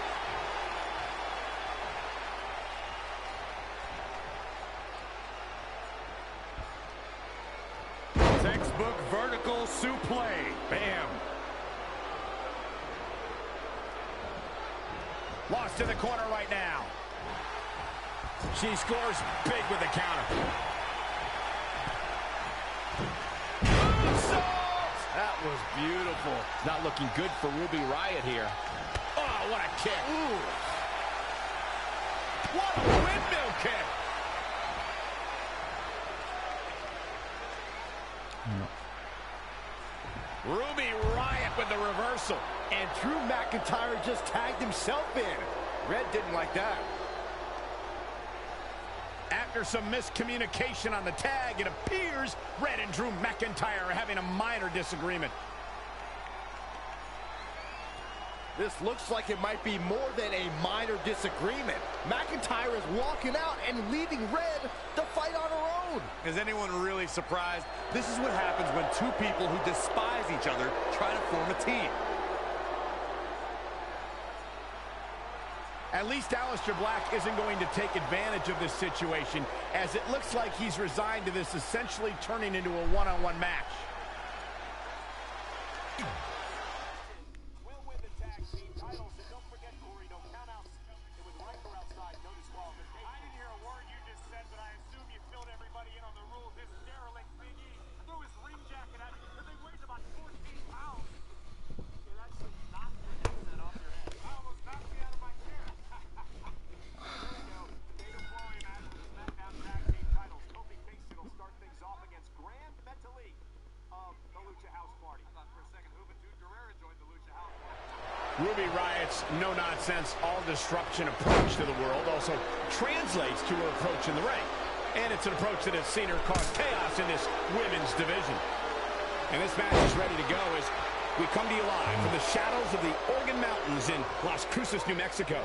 Textbook vertical suplex. Bam. Lost in the corner right now. She scores big with the counter. That was beautiful. Not looking good for Ruby Riott here. Oh, what a kick. Ooh. What a windmill kick. Ruby Riott with the reversal. And Drew McIntyre just tagged himself in. Red didn't like that. After some miscommunication on the tag, it appears Red and Drew McIntyre are having a minor disagreement. This looks like it might be more than a minor disagreement. McIntyre is walking out and leaving Red to fight on her own. Is anyone really surprised? This is what happens when two people who despise each other try to form a team. At least Aleister Black isn't going to take advantage of this situation, as it looks like he's resigned to this essentially turning into a one-on-one match. We'll win the tag team titles, and don't forget, Corey, no countouts. It was right or outside, no disqualification. I didn't hear a word you just said, but I assume you filled everybody in on the rules. This derelict Big E threw his ring jacket at me. The thing weighs about 14 pounds. Yeah, that's not your headset off your head. I almost knocked me out of my chair. Ruby Riott's no-nonsense, all-disruption approach to the world also translates to her approach in the ring. And it's an approach that has seen her cause chaos in this women's division. And this match is ready to go as we come to you live from the shadows of the Organ Mountains in Las Cruces, New Mexico.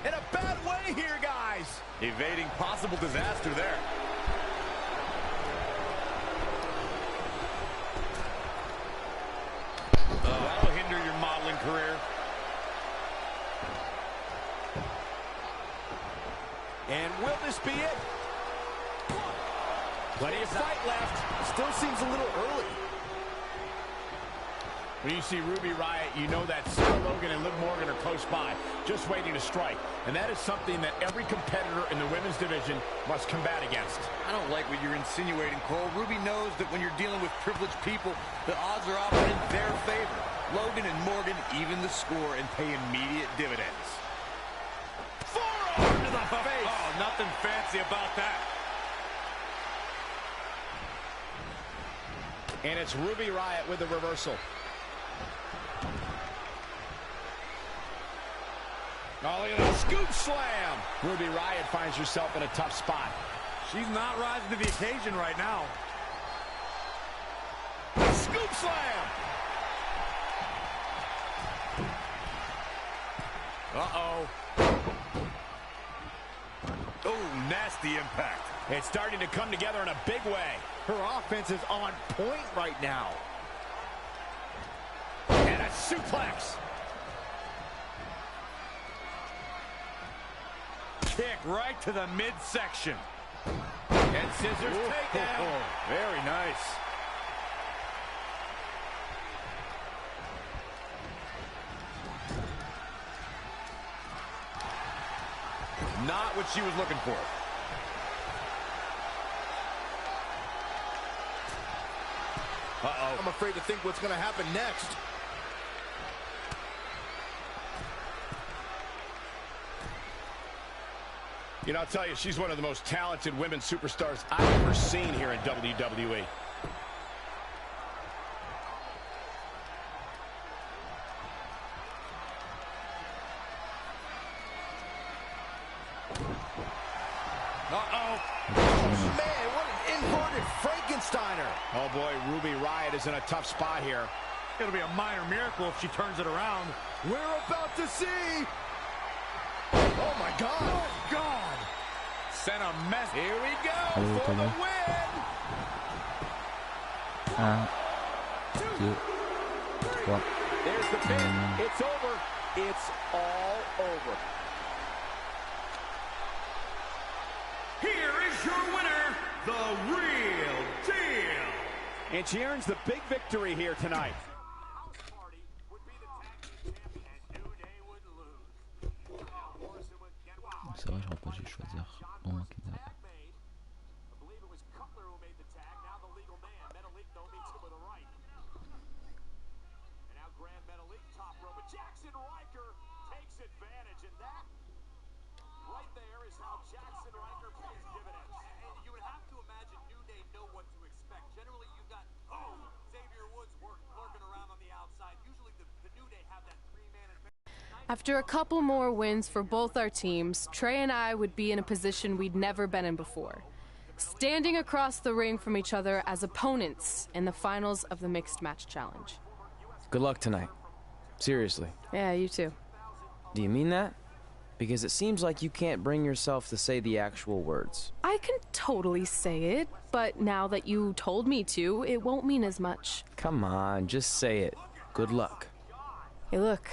In a bad way here, guys. Evading possible disaster there. That'll hinder your modeling career. And will this be it? Plenty of fight left. Still seems a little early. When you see Ruby Riott, you know that Sarah Logan and Liv Morgan are close by, just waiting to strike. And that is something that every competitor in the women's division must combat against. I don't like what you're insinuating, Cole. Ruby knows that when you're dealing with privileged people, the odds are often in their favor. Logan and Morgan even the score and pay immediate dividends. Forearm to the face. Oh, nothing fancy about that. And it's Ruby Riott with the reversal. Oh, look at that scoop slam. Ruby Riott finds herself in a tough spot. She's not rising to the occasion right now. Scoop slam. Uh-oh. Oh, nasty impact. It's starting to come together in a big way. Her offense is on point right now. And a suplex. Kick right to the midsection. And scissors takedown. Very nice. Not what she was looking for. Uh-oh. I'm afraid to think what's going to happen next. You know, I'll tell you, she's one of the most talented women superstars I've ever seen here in WWE. Uh-oh. Man, what an inverted Frankensteiner. Oh, boy, Ruby Riott is in a tough spot here. It'll be a minor miracle if she turns it around. We're about to see. Oh, my God. Oh, God. Sent a mess. Here we go for the win. 1, 2, 3. There's the pin. It's over. It's all over. Here is your winner, the Real Deal. And she earns the big victory here tonight. C'est vrai, j'aurais pas dû choisir non Makeda. After a couple more wins for both our teams, Trey and I would be in a position we'd never been in before. Standing across the ring from each other as opponents in the finals of the Mixed Match Challenge. Good luck tonight. Seriously. Yeah, you too. Do you mean that? Because it seems like you can't bring yourself to say the actual words. I can totally say it, but now that you told me to, it won't mean as much. Come on, just say it. Good luck. Hey, look.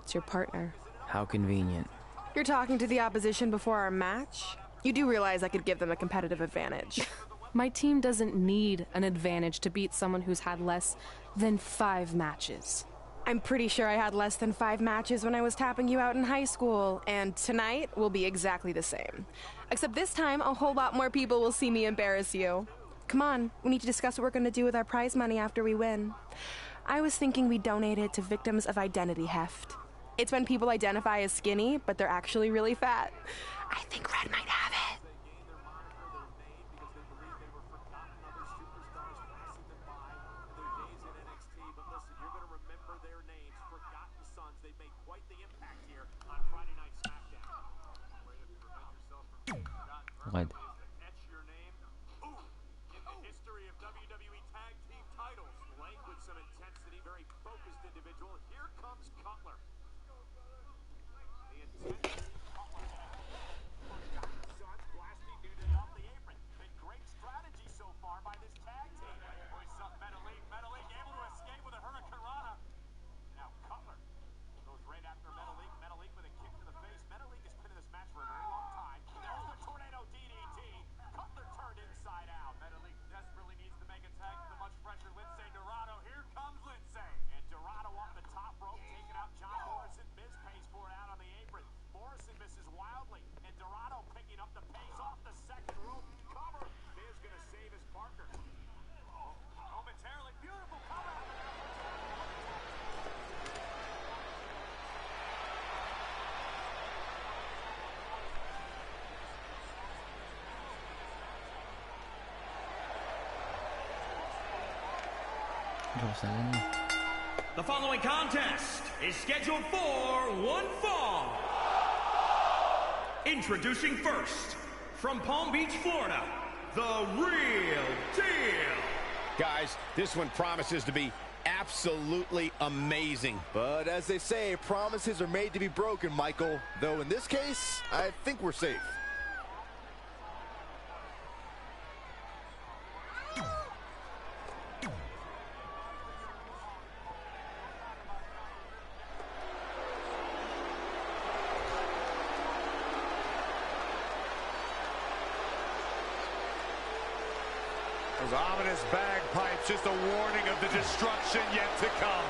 It's your partner. How convenient. You're talking to the opposition before our match? You do realize I could give them a competitive advantage. My team doesn't need an advantage to beat someone who's had less than 5 matches. I'm pretty sure I had less than 5 matches when I was tapping you out in high school, and tonight will be exactly the same. Except this time, a whole lot more people will see me embarrass you. Come on, we need to discuss what we're going to do with our prize money after we win. I was thinking we donate it to victims of identity heft. It's when people identify as skinny, but they're actually really fat. I think Red might have it. Red. The following contest is scheduled for one fall. Introducing first, from Palm Beach, Florida, the Real Deal. Guys, this one promises to be absolutely amazing. But as they say, promises are made to be broken, Michael. Though in this case, I think we're safe. Those ominous bagpipes, just a warning of the destruction yet to come.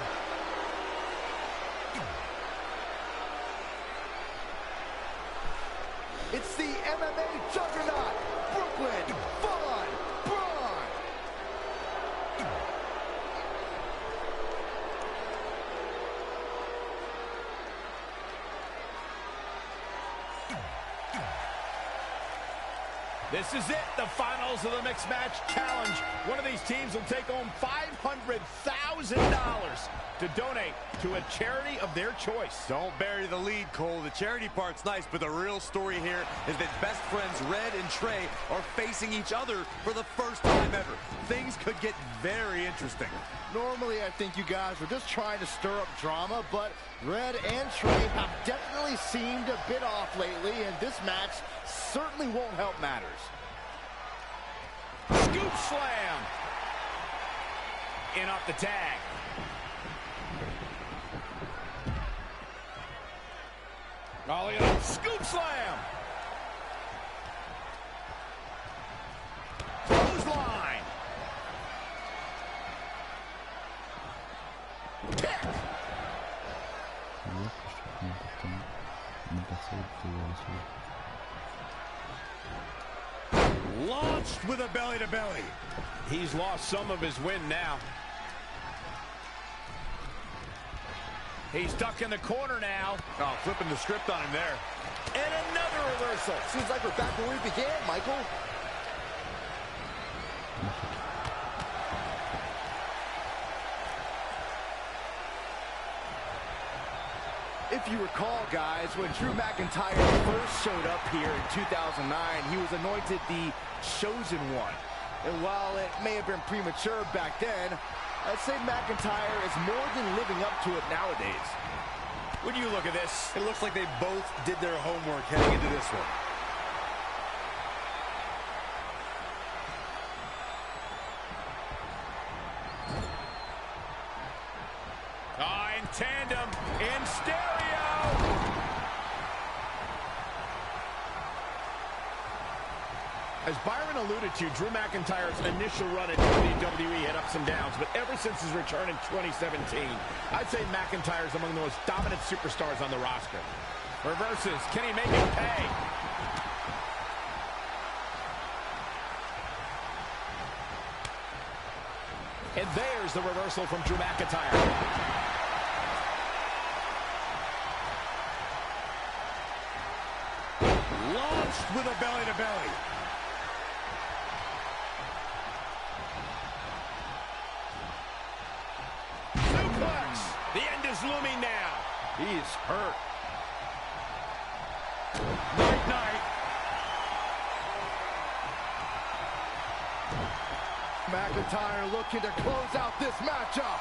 It's the MMA juggernaut, Brooklyn Von Braun. This is it, the finals of the Mixed Match Challenge. One of these teams will take home $500,000 to donate to a charity of their choice. Don't bury the lead, Cole. The charity part's nice, but the real story here is that best friends Red and Trey are facing each other for the first time ever. Things could get very interesting. Normally, I think you guys were just trying to stir up drama, but Red and Trey have definitely seemed a bit off lately, and this match certainly won't help matters. Scoop slam. In off the tag. Oh, look at that. Scoop slam. Clothesline. Kick. Launched with a belly-to-belly. He's lost some of his wind now. He's stuck in the corner now. Oh, flipping the script on him there. And another reversal. Seems like we're back where we began, Michael. If you recall, guys, when Drew McIntyre first showed up here in 2009, he was anointed the Chosen One. And while it may have been premature back then, I'd say McIntyre is more than living up to it nowadays. When you look at this, it looks like they both did their homework heading into this one. In tandem, in stereo. As Byron alluded to, Drew McIntyre's initial run in WWE had ups and downs, but ever since his return in 2017, I'd say McIntyre's among the most dominant superstars on the roster. Reverses, can he make it pay? And there's the reversal from Drew McIntyre. Launched with a belly-to-belly. Suplex. The end is looming now. He is hurt. Night-night. McIntyre looking to close out this matchup.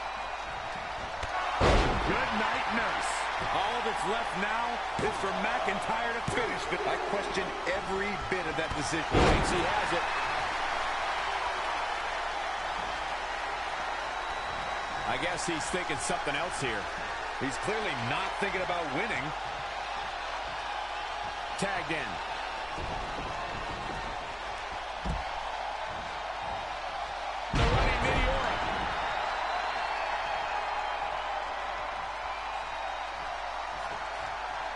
Good night, nurse. All that's left now is for McIntyre to finish. I question every bit of that decision. He thinks he has it. I guess he's thinking something else here. He's clearly not thinking about winning. Tagged in. The running Meteora.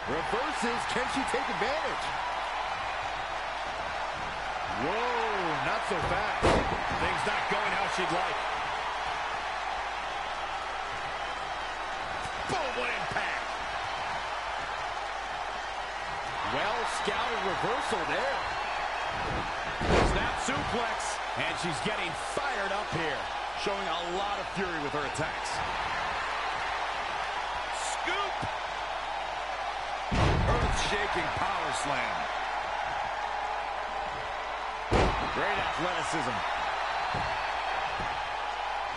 Reverses, can she take advantage? Whoa, not so fast. Things not going how she'd like. Boom, what impact. Well scouted reversal there. Snap suplex. And she's getting fired up here. showing a lot of fury with her attacks. Scoop! Earth-shaking power slam. Great athleticism.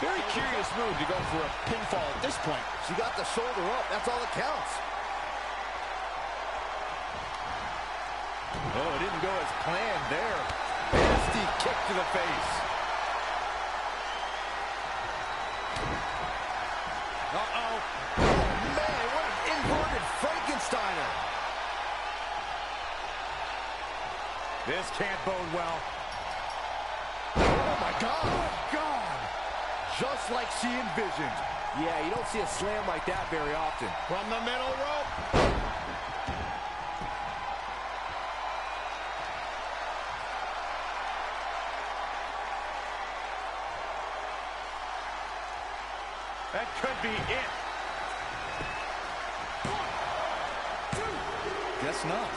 Very curious move to go for a pinfall at this point. She got the shoulder up. That's all that counts. Oh, it didn't go as planned there. Nasty kick to the face. Uh-oh. Oh, man, what an inverted Frankensteiner. This can't bode well. Oh, my God. Oh, God. Just like she envisioned. Yeah, you don't see a slam like that very often. From the middle rope. That could be it. 1, 2. Guess not.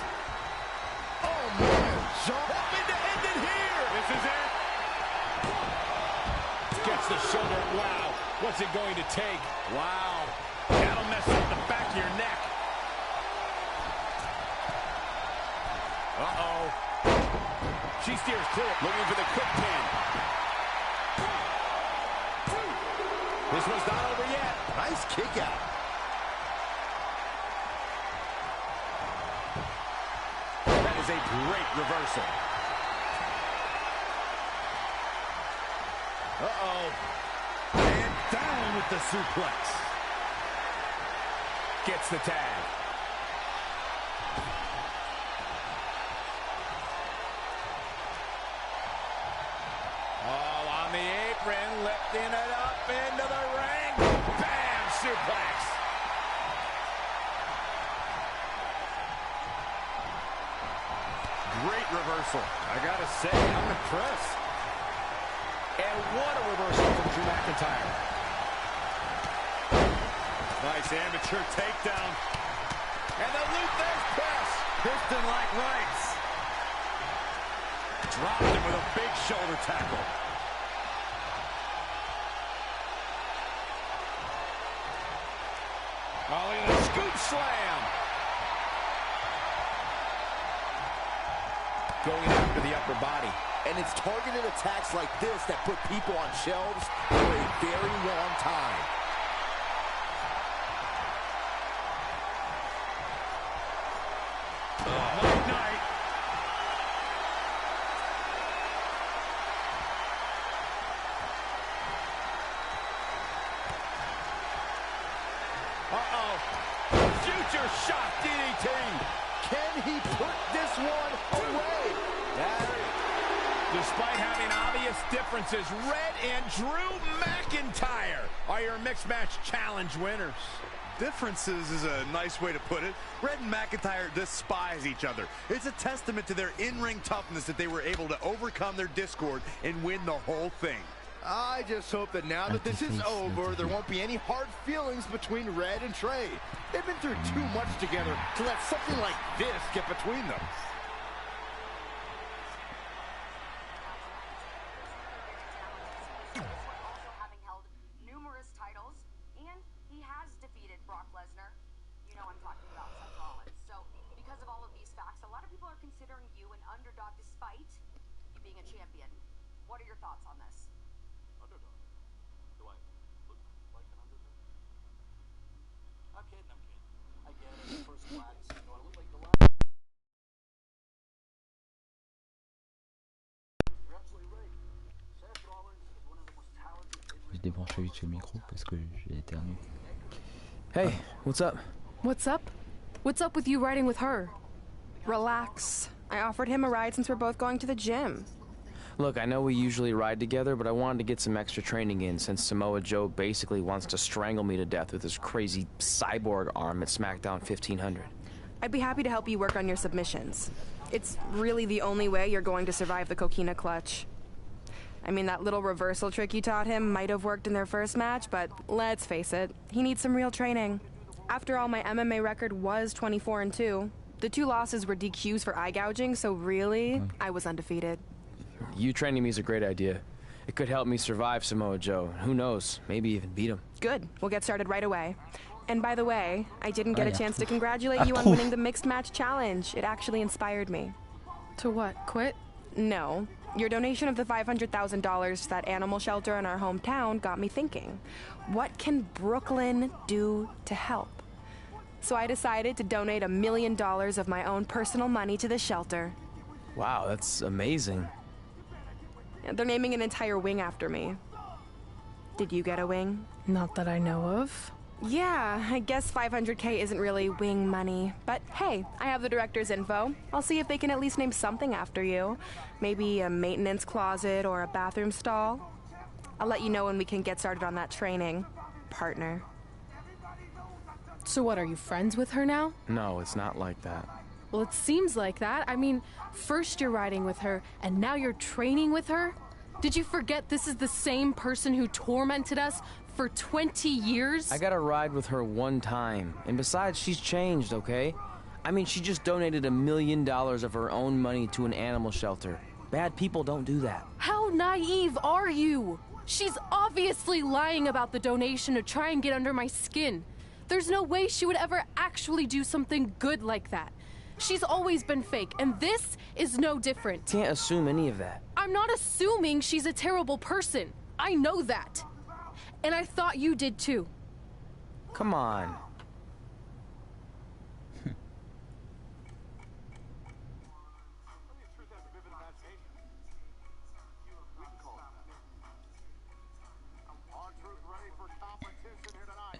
Oh, man. Hoping to end it here. This is it. Gets the shoulder. Wow. What's it going to take? Wow. That'll mess up the back of your neck. Uh-oh. She steers clear. Looking for the quick pin. This one's not over yet. Nice kick out. That is a great reversal. Uh-oh. And down with the suplex. Gets the tag. Oh, on the apron, lifting it up into the ring. Bam! Suplex. Great reversal. I gotta say, I'm impressed. And what a reversal from Drew McIntyre. Nice amateur takedown. And the Luther's press. Piston-like rights. Dropped him with a big shoulder tackle. Oh, look at the scoop slam. Going after the upper body. And it's targeted attacks like this that put people on shelves for a very long time. Night-night. Uh-oh. Future shock DDT. Can he put this one away? Despite having obvious differences, Red and Drew McIntyre are your Mixed Match Challenge winners. Differences is a nice way to put it. Red and McIntyre despise each other. It's a testament to their in-ring toughness that they were able to overcome their discord and win the whole thing. I just hope that now that this is over, there won't be any hard feelings between Red and Trey. They've been through too much together to let something like this get between them. Also having held numerous titles, and he has defeated Brock Lesnar. You know I'm talking about Seth Rollins. So, because of all of these facts, a lot of people are considering you an underdog despite you being a champion. What are your thoughts on this? Underdog? Do I look like an underdog? I'm kidding. I get it. First glance, do I look like the last? You're absolutely right. Seth Rollins is one of the most talented. Je débranché vite le micro parce que j'ai éternué. Hey, what's up? What's up? What's up with you riding with her? Relax. I offered him a ride since we're both going to the gym. Look, I know we usually ride together, but I wanted to get some extra training in since Samoa Joe basically wants to strangle me to death with his crazy cyborg arm at SmackDown 1500. I'd be happy to help you work on your submissions. It's really the only way you're going to survive the coquina clutch. I mean, that little reversal trick you taught him might have worked in their first match, but let's face it, he needs some real training. After all, my MMA record was 24-2. The 2 losses were DQs for eye gouging, so really, I was undefeated. You training me is a great idea. It could help me survive Samoa Joe. Who knows? Maybe even beat him. Good. We'll get started right away. And by the way, I didn't get a chance to congratulate you on winning the Mixed Match Challenge. It actually inspired me. To what? Quit? No. Your donation of the $500,000 to that animal shelter in our hometown got me thinking. What can Brooklyn do to help? So I decided to donate $1 million of my own personal money to the shelter. Wow, that's amazing. They're naming an entire wing after me. Did you get a wing? Not that I know of. Yeah, I guess $500K isn't really wing money. But hey, I have the director's info. I'll see if they can at least name something after you. Maybe a maintenance closet or a bathroom stall. I'll let you know when we can get started on that training, partner. So what, are you friends with her now? No, it's not like that. Well, it seems like that. I mean, first you're riding with her, and now you're training with her? Did you forget this is the same person who tormented us for 20 years? I got to ride with her one time. And besides, she's changed, okay? I mean, she just donated $1 million of her own money to an animal shelter. Bad people don't do that. How naive are you? She's obviously lying about the donation to try and get under my skin. There's no way she would ever actually do something good like that. She's always been fake, and this is no different. Can't assume any of that. I'm not assuming she's a terrible person. I know that. And I thought you did too. Come on.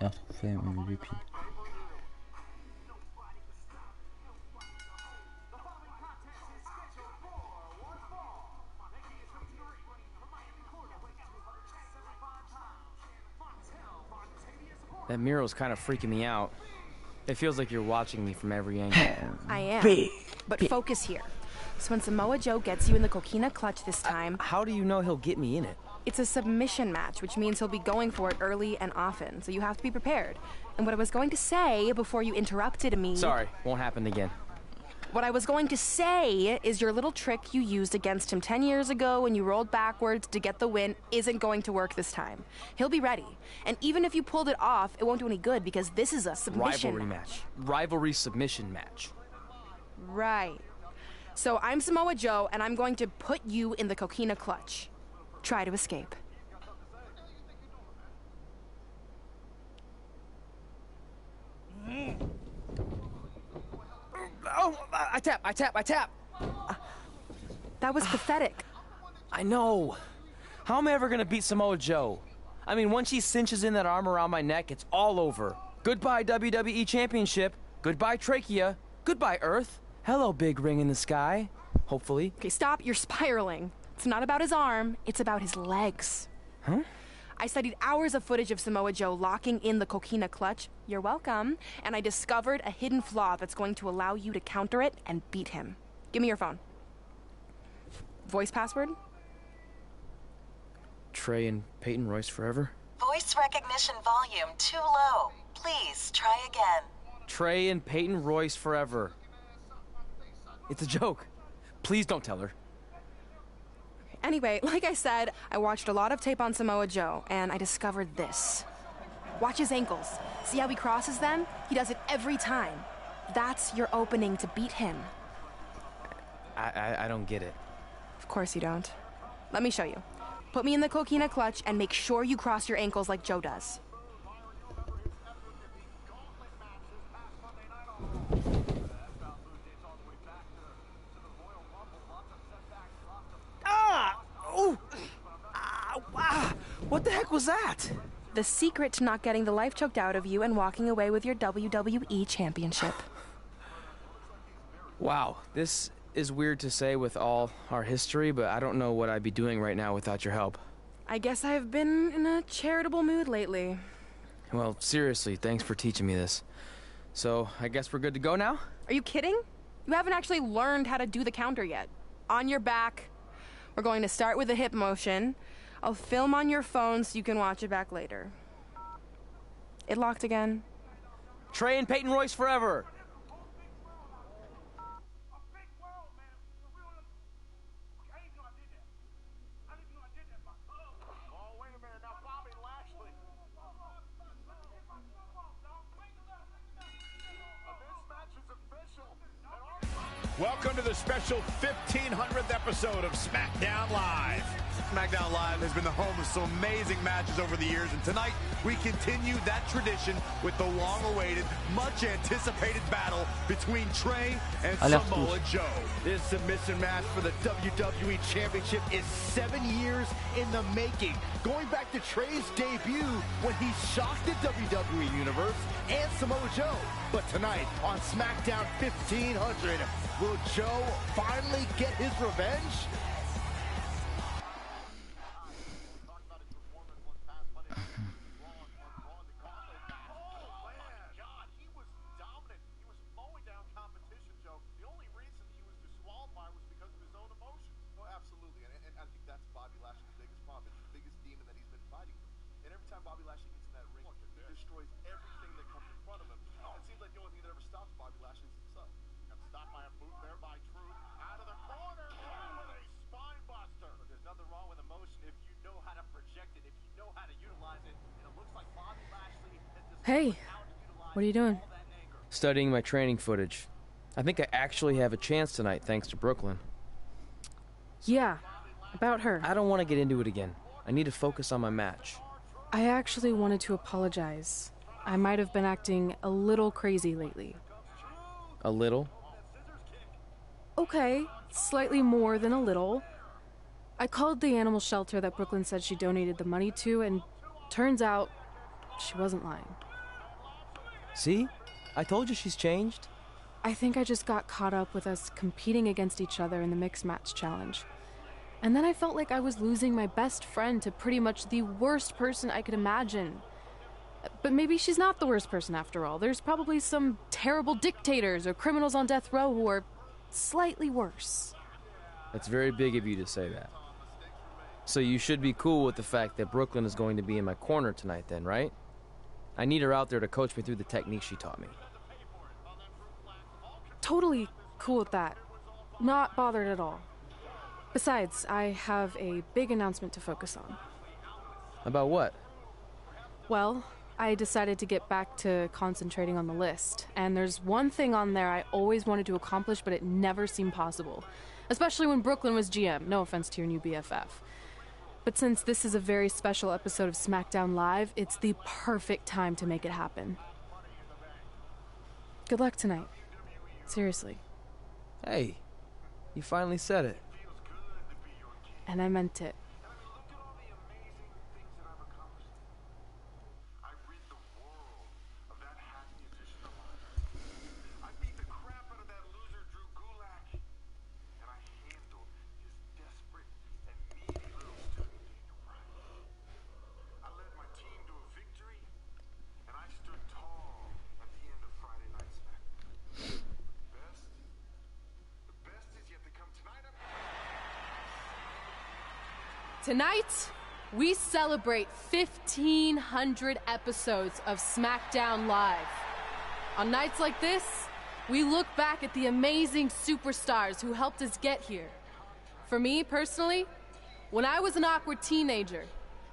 Ja, fait MVP. That mural's kind of freaking me out. It feels like you're watching me from every angle. I am. But focus here. So when Samoa Joe gets you in the coquina clutch this time... How do you know he'll get me in it? It's a submission match, which means he'll be going for it early and often, so you have to be prepared. And what I was going to say before you interrupted me... Sorry, won't happen again. What I was going to say is your little trick you used against him 10 years ago when you rolled backwards to get the win isn't going to work this time. He'll be ready. And even if you pulled it off, it won't do any good because this is a submission Rivalry match. Rivalry submission match. Right. So I'm Samoa Joe, and I'm going to put you in the coquina clutch. Try to escape. Oh, I tap. That was pathetic. I know. How am I ever gonna beat Samoa Joe? I mean, once she cinches in that arm around my neck, it's all over. Goodbye, WWE Championship. Goodbye, Trachea. Goodbye, Earth. Hello, big ring in the sky. Hopefully. Okay, stop. You're spiraling. It's not about his arm. It's about his legs. Huh? I studied hours of footage of Samoa Joe locking in the coquina clutch. You're welcome. And I discovered a hidden flaw that's going to allow you to counter it and beat him. Give me your phone. Voice password? Trey and Peyton Royce forever? Voice recognition volume too low. Please try again. Trey and Peyton Royce forever. It's a joke. Please don't tell her. Anyway, like I said, I watched a lot of tape on Samoa Joe, and I discovered this. Watch his ankles. See how he crosses them? He does it every time. That's your opening to beat him. I don't get it. Of course you don't. Let me show you. Put me in the coquina clutch and make sure you cross your ankles like Joe does. What the heck was that? The secret to not getting the life choked out of you and walking away with your WWE Championship. Wow, this is weird to say with all our history, but I don't know what I'd be doing right now without your help. I guess I've been in a charitable mood lately. Well, seriously, thanks for teaching me this. So, I guess we're good to go now? Are you kidding? You haven't actually learned how to do the counter yet. On your back. We're going to start with a hip motion. I'll film on your phone so you can watch it back later. It locked again. Trey and Peyton Royce forever! special 1500th episode of SmackDown Live. SmackDown Live has been the home of some amazing matches over the years, and tonight we continue that tradition with the long-awaited, much-anticipated battle between Trey and Samoa Joe. This submission match for the WWE Championship is 7 years in the making, going back to Trey's debut when he shocked the WWE Universe and Samoa Joe. But tonight on SmackDown 1500, will Joe finally get his revenge? Hey, what are you doing? Studying my training footage. I think I actually have a chance tonight thanks to Brooklyn. Yeah, about her. I don't want to get into it again. I need to focus on my match. I actually wanted to apologize. I might have been acting a little crazy lately. A little? Okay, slightly more than a little. I called the animal shelter that Brooklyn said she donated the money to, and turns out she wasn't lying. See? I told you she's changed. I think I just got caught up with us competing against each other in the mixed match challenge. And then I felt like I was losing my best friend to pretty much the worst person I could imagine. But maybe she's not the worst person after all. There's probably some terrible dictators or criminals on death row who are slightly worse. That's very big of you to say that. So you should be cool with the fact that Brooklyn is going to be in my corner tonight then, right? I need her out there to coach me through the technique she taught me. Totally cool with that. Not bothered at all. Besides, I have a big announcement to focus on. About what? Well, I decided to get back to concentrating on the list, and there's one thing on there I always wanted to accomplish, but it never seemed possible. Especially when Brooklyn was GM. No offense to your new BFF. But since this is a very special episode of SmackDown Live, it's the perfect time to make it happen. Good luck tonight. Seriously. Hey, you finally said it. And I meant it. Tonight, we celebrate 1,500 episodes of SmackDown Live. On nights like this, we look back at the amazing superstars who helped us get here. For me, personally, when I was an awkward teenager,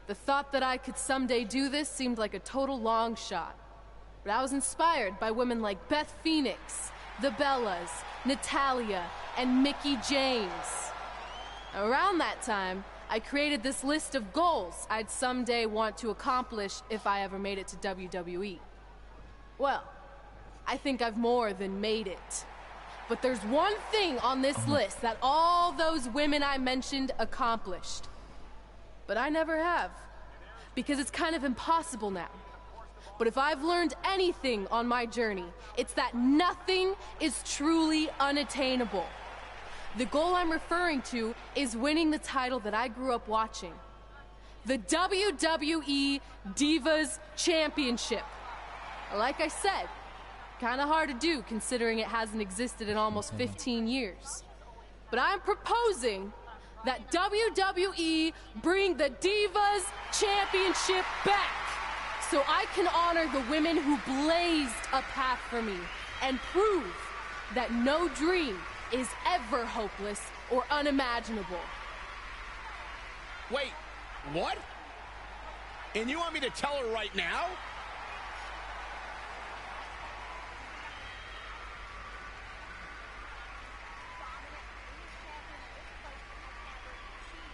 the thought that I could someday do this seemed like a total long shot. But I was inspired by women like Beth Phoenix, the Bellas, Natalia, and Mickie James. Around that time, I created this list of goals I'd someday want to accomplish if I ever made it to WWE. Well, I think I've more than made it. But there's one thing on this list that all those women I mentioned accomplished. But I never have, because it's kind of impossible now. But if I've learned anything on my journey, it's that nothing is truly unattainable. The goal I'm referring to is winning the title that I grew up watching. The WWE Divas Championship. Like I said, kind of hard to do considering it hasn't existed in almost 15 years. But I'm proposing that WWE bring the Divas Championship back so I can honor the women who blazed a path for me and prove that no dream is ever hopeless or unimaginable. Wait, what? And you want me to tell her right now?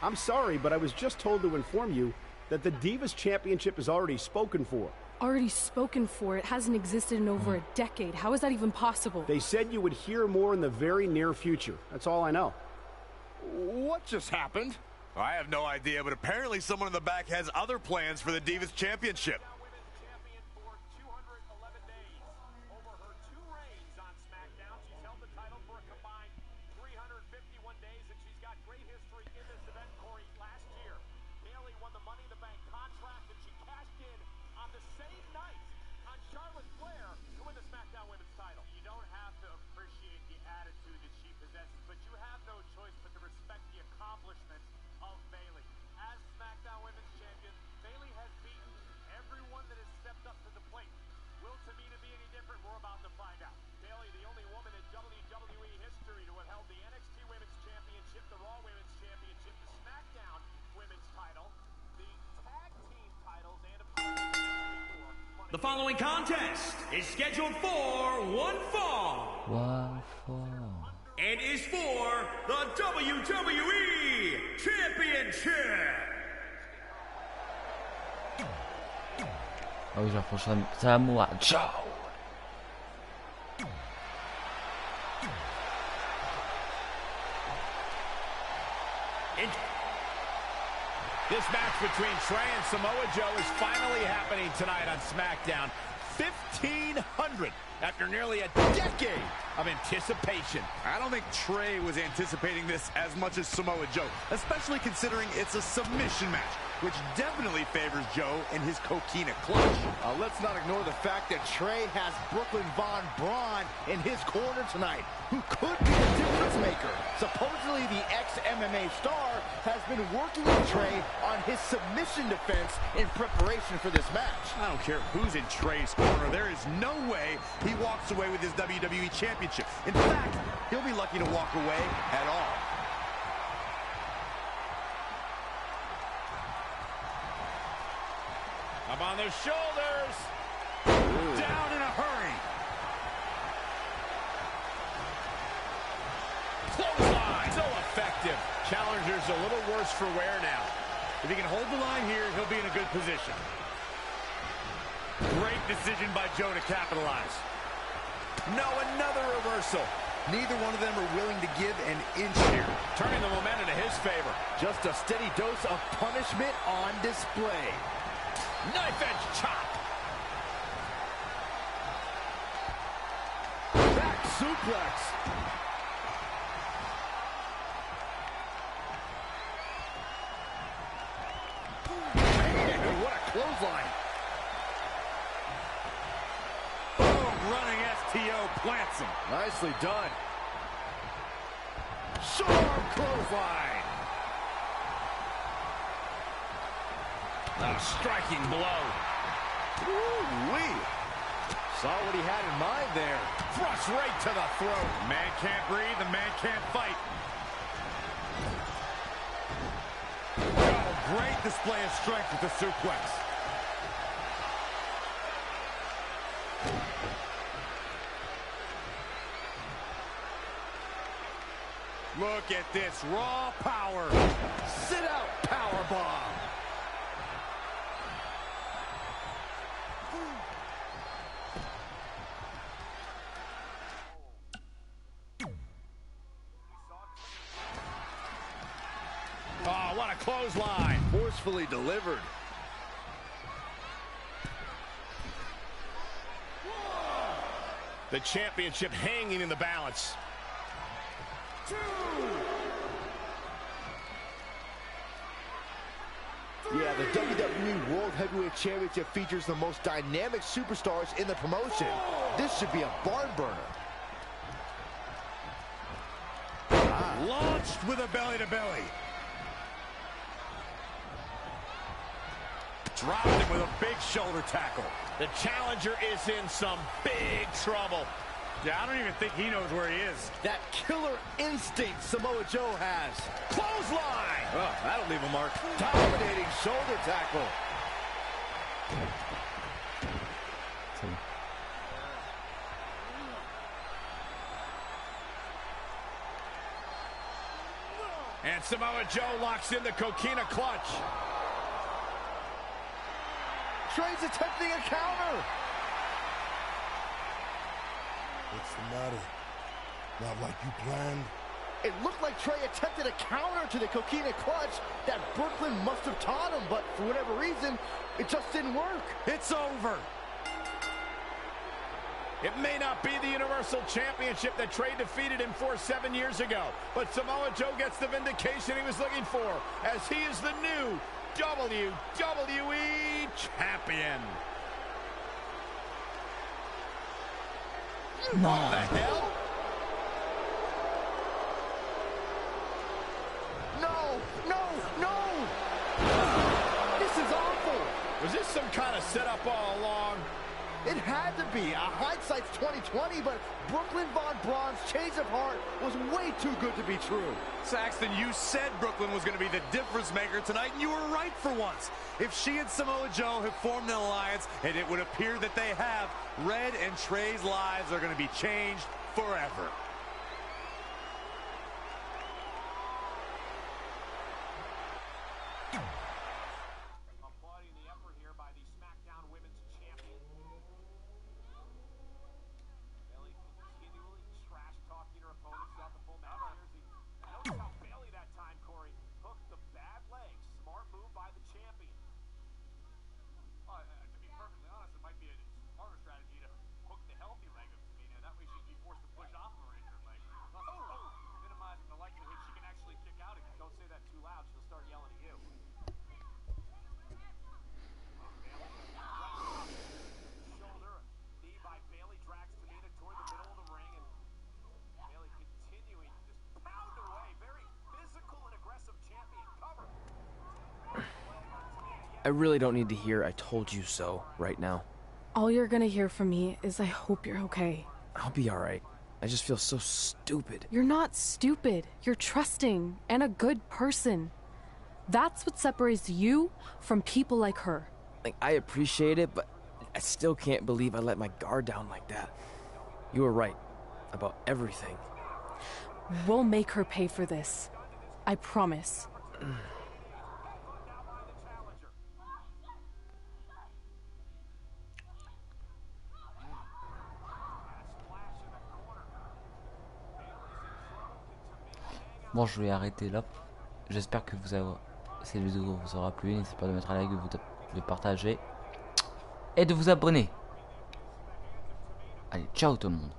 I'm sorry, but I was just told to inform you that the Divas Championship is already spoken for. Already spoken for? It hasn't existed in over a decade. How is that even possible? They said you would hear more in the very near future. That's all I know. What just happened? I have no idea, but apparently someone in the back has other plans for the Divas Championship. The following contest is scheduled for one fall. One fall. And is for the WWE Championship. Ah oui, j'approche Samoa Joe. This match between Trey and Samoa Joe is finally happening tonight on SmackDown. 1,500 after nearly a decade of anticipation. I don't think Trey was anticipating this as much as Samoa Joe, especially considering it's a submission match, which definitely favors Joe in his coquina clutch. Let's not ignore the fact that Trey has Brooklyn Von Braun in his corner tonight, who could be a difference maker. Supposedly, the ex-MMA star has been working with Trey on his submission defense in preparation for this match. I don't care who's in Trey's corner. There is no way he walks away with his WWE Championship. In fact, he'll be lucky to walk away at all. Up on their shoulders. Ooh. Down in a hurry. Clothesline. So effective. Challenger's a little worse for wear now. If he can hold the line here, he'll be in a good position. Great decision by Joe to capitalize. No, another reversal. Neither one of them are willing to give an inch here. Turning the momentum to his favor. Just a steady dose of punishment on display. Knife edge chop. Back suplex. Man, what a clothesline. Boom, running STO plants him. Nicely done. Sharp clothesline. A striking blow. Ooh-wee. Saw what he had in mind there. Thrust right to the throat. Man can't breathe, the man can't fight. Oh, great display of strength with the suplex. Look at this raw power. Sit out powerbomb. Oh, what a clothesline. Forcefully delivered. The championship hanging in the balance. Yeah, the WWE World Heavyweight Championship features the most dynamic superstars in the promotion. This should be a barn burner. Launched with a belly-to-belly. Dropped him with a big shoulder tackle. The challenger is in some big trouble. Yeah, I don't even think he knows where he is. That killer instinct Samoa Joe has. Clothesline! Oh, that'll leave a mark. Dominating shoulder tackle. And And Samoa Joe locks in the coquina clutch. Trey's attempting a counter. What's the matter? Not like you planned? It looked like Trey attempted a counter to the coquina clutch that Brooklyn must have taught him, but for whatever reason, it just didn't work. It's over. It may not be the Universal Championship that Trey defeated him for 7 years ago, but Samoa Joe gets the vindication he was looking for, as he is the new WWE Champion. No. What the hell? No! This is awful. Was this some kind of setup all along? It had to be. Hindsight's 20/20, but Brooklyn Von Braun's change of heart was way too good to be true. Saxton, you said Brooklyn was going to be the difference maker tonight, and you were right for once. If she and Samoa Joe have formed an alliance, and it would appear that they have, Red and Trey's lives are going to be changed forever. Applauding the effort here by the SmackDown Women's Champion. Bayley continually trash-talking her opponents throughout the full match. Notice how Bayley that time, Corey, hooked the bad leg. Smart move by the champion. To be perfectly honest, it might be a smarter strategy to hook the healthy leg of Tamina. That way she'd be forced to push off of her injured leg. Minimizing the likelihood she can actually kick out again. Don't say that too loud. She'll start yelling at you. Shoulder, knee by Bayley drags Tamina toward the middle of the ring, and Bayley continuing to just pound away. Very physical and aggressive champion. Cover. I really don't need to hear "I told you so" right now. All you're gonna hear from me is I hope you're okay. I'll be alright. I just feel so stupid. You're not stupid. You're trusting and a good person. That's what separates you from people like her. Like, I appreciate it, but I still can't believe I let my guard down like that. You were right about everything. We'll make her pay for this. I promise. Bon, je vais arrêter là. J'espère que cette vidéo vous aura plu. N'hésitez pas de mettre un like, de partager et de vous abonner. Allez, ciao tout le monde.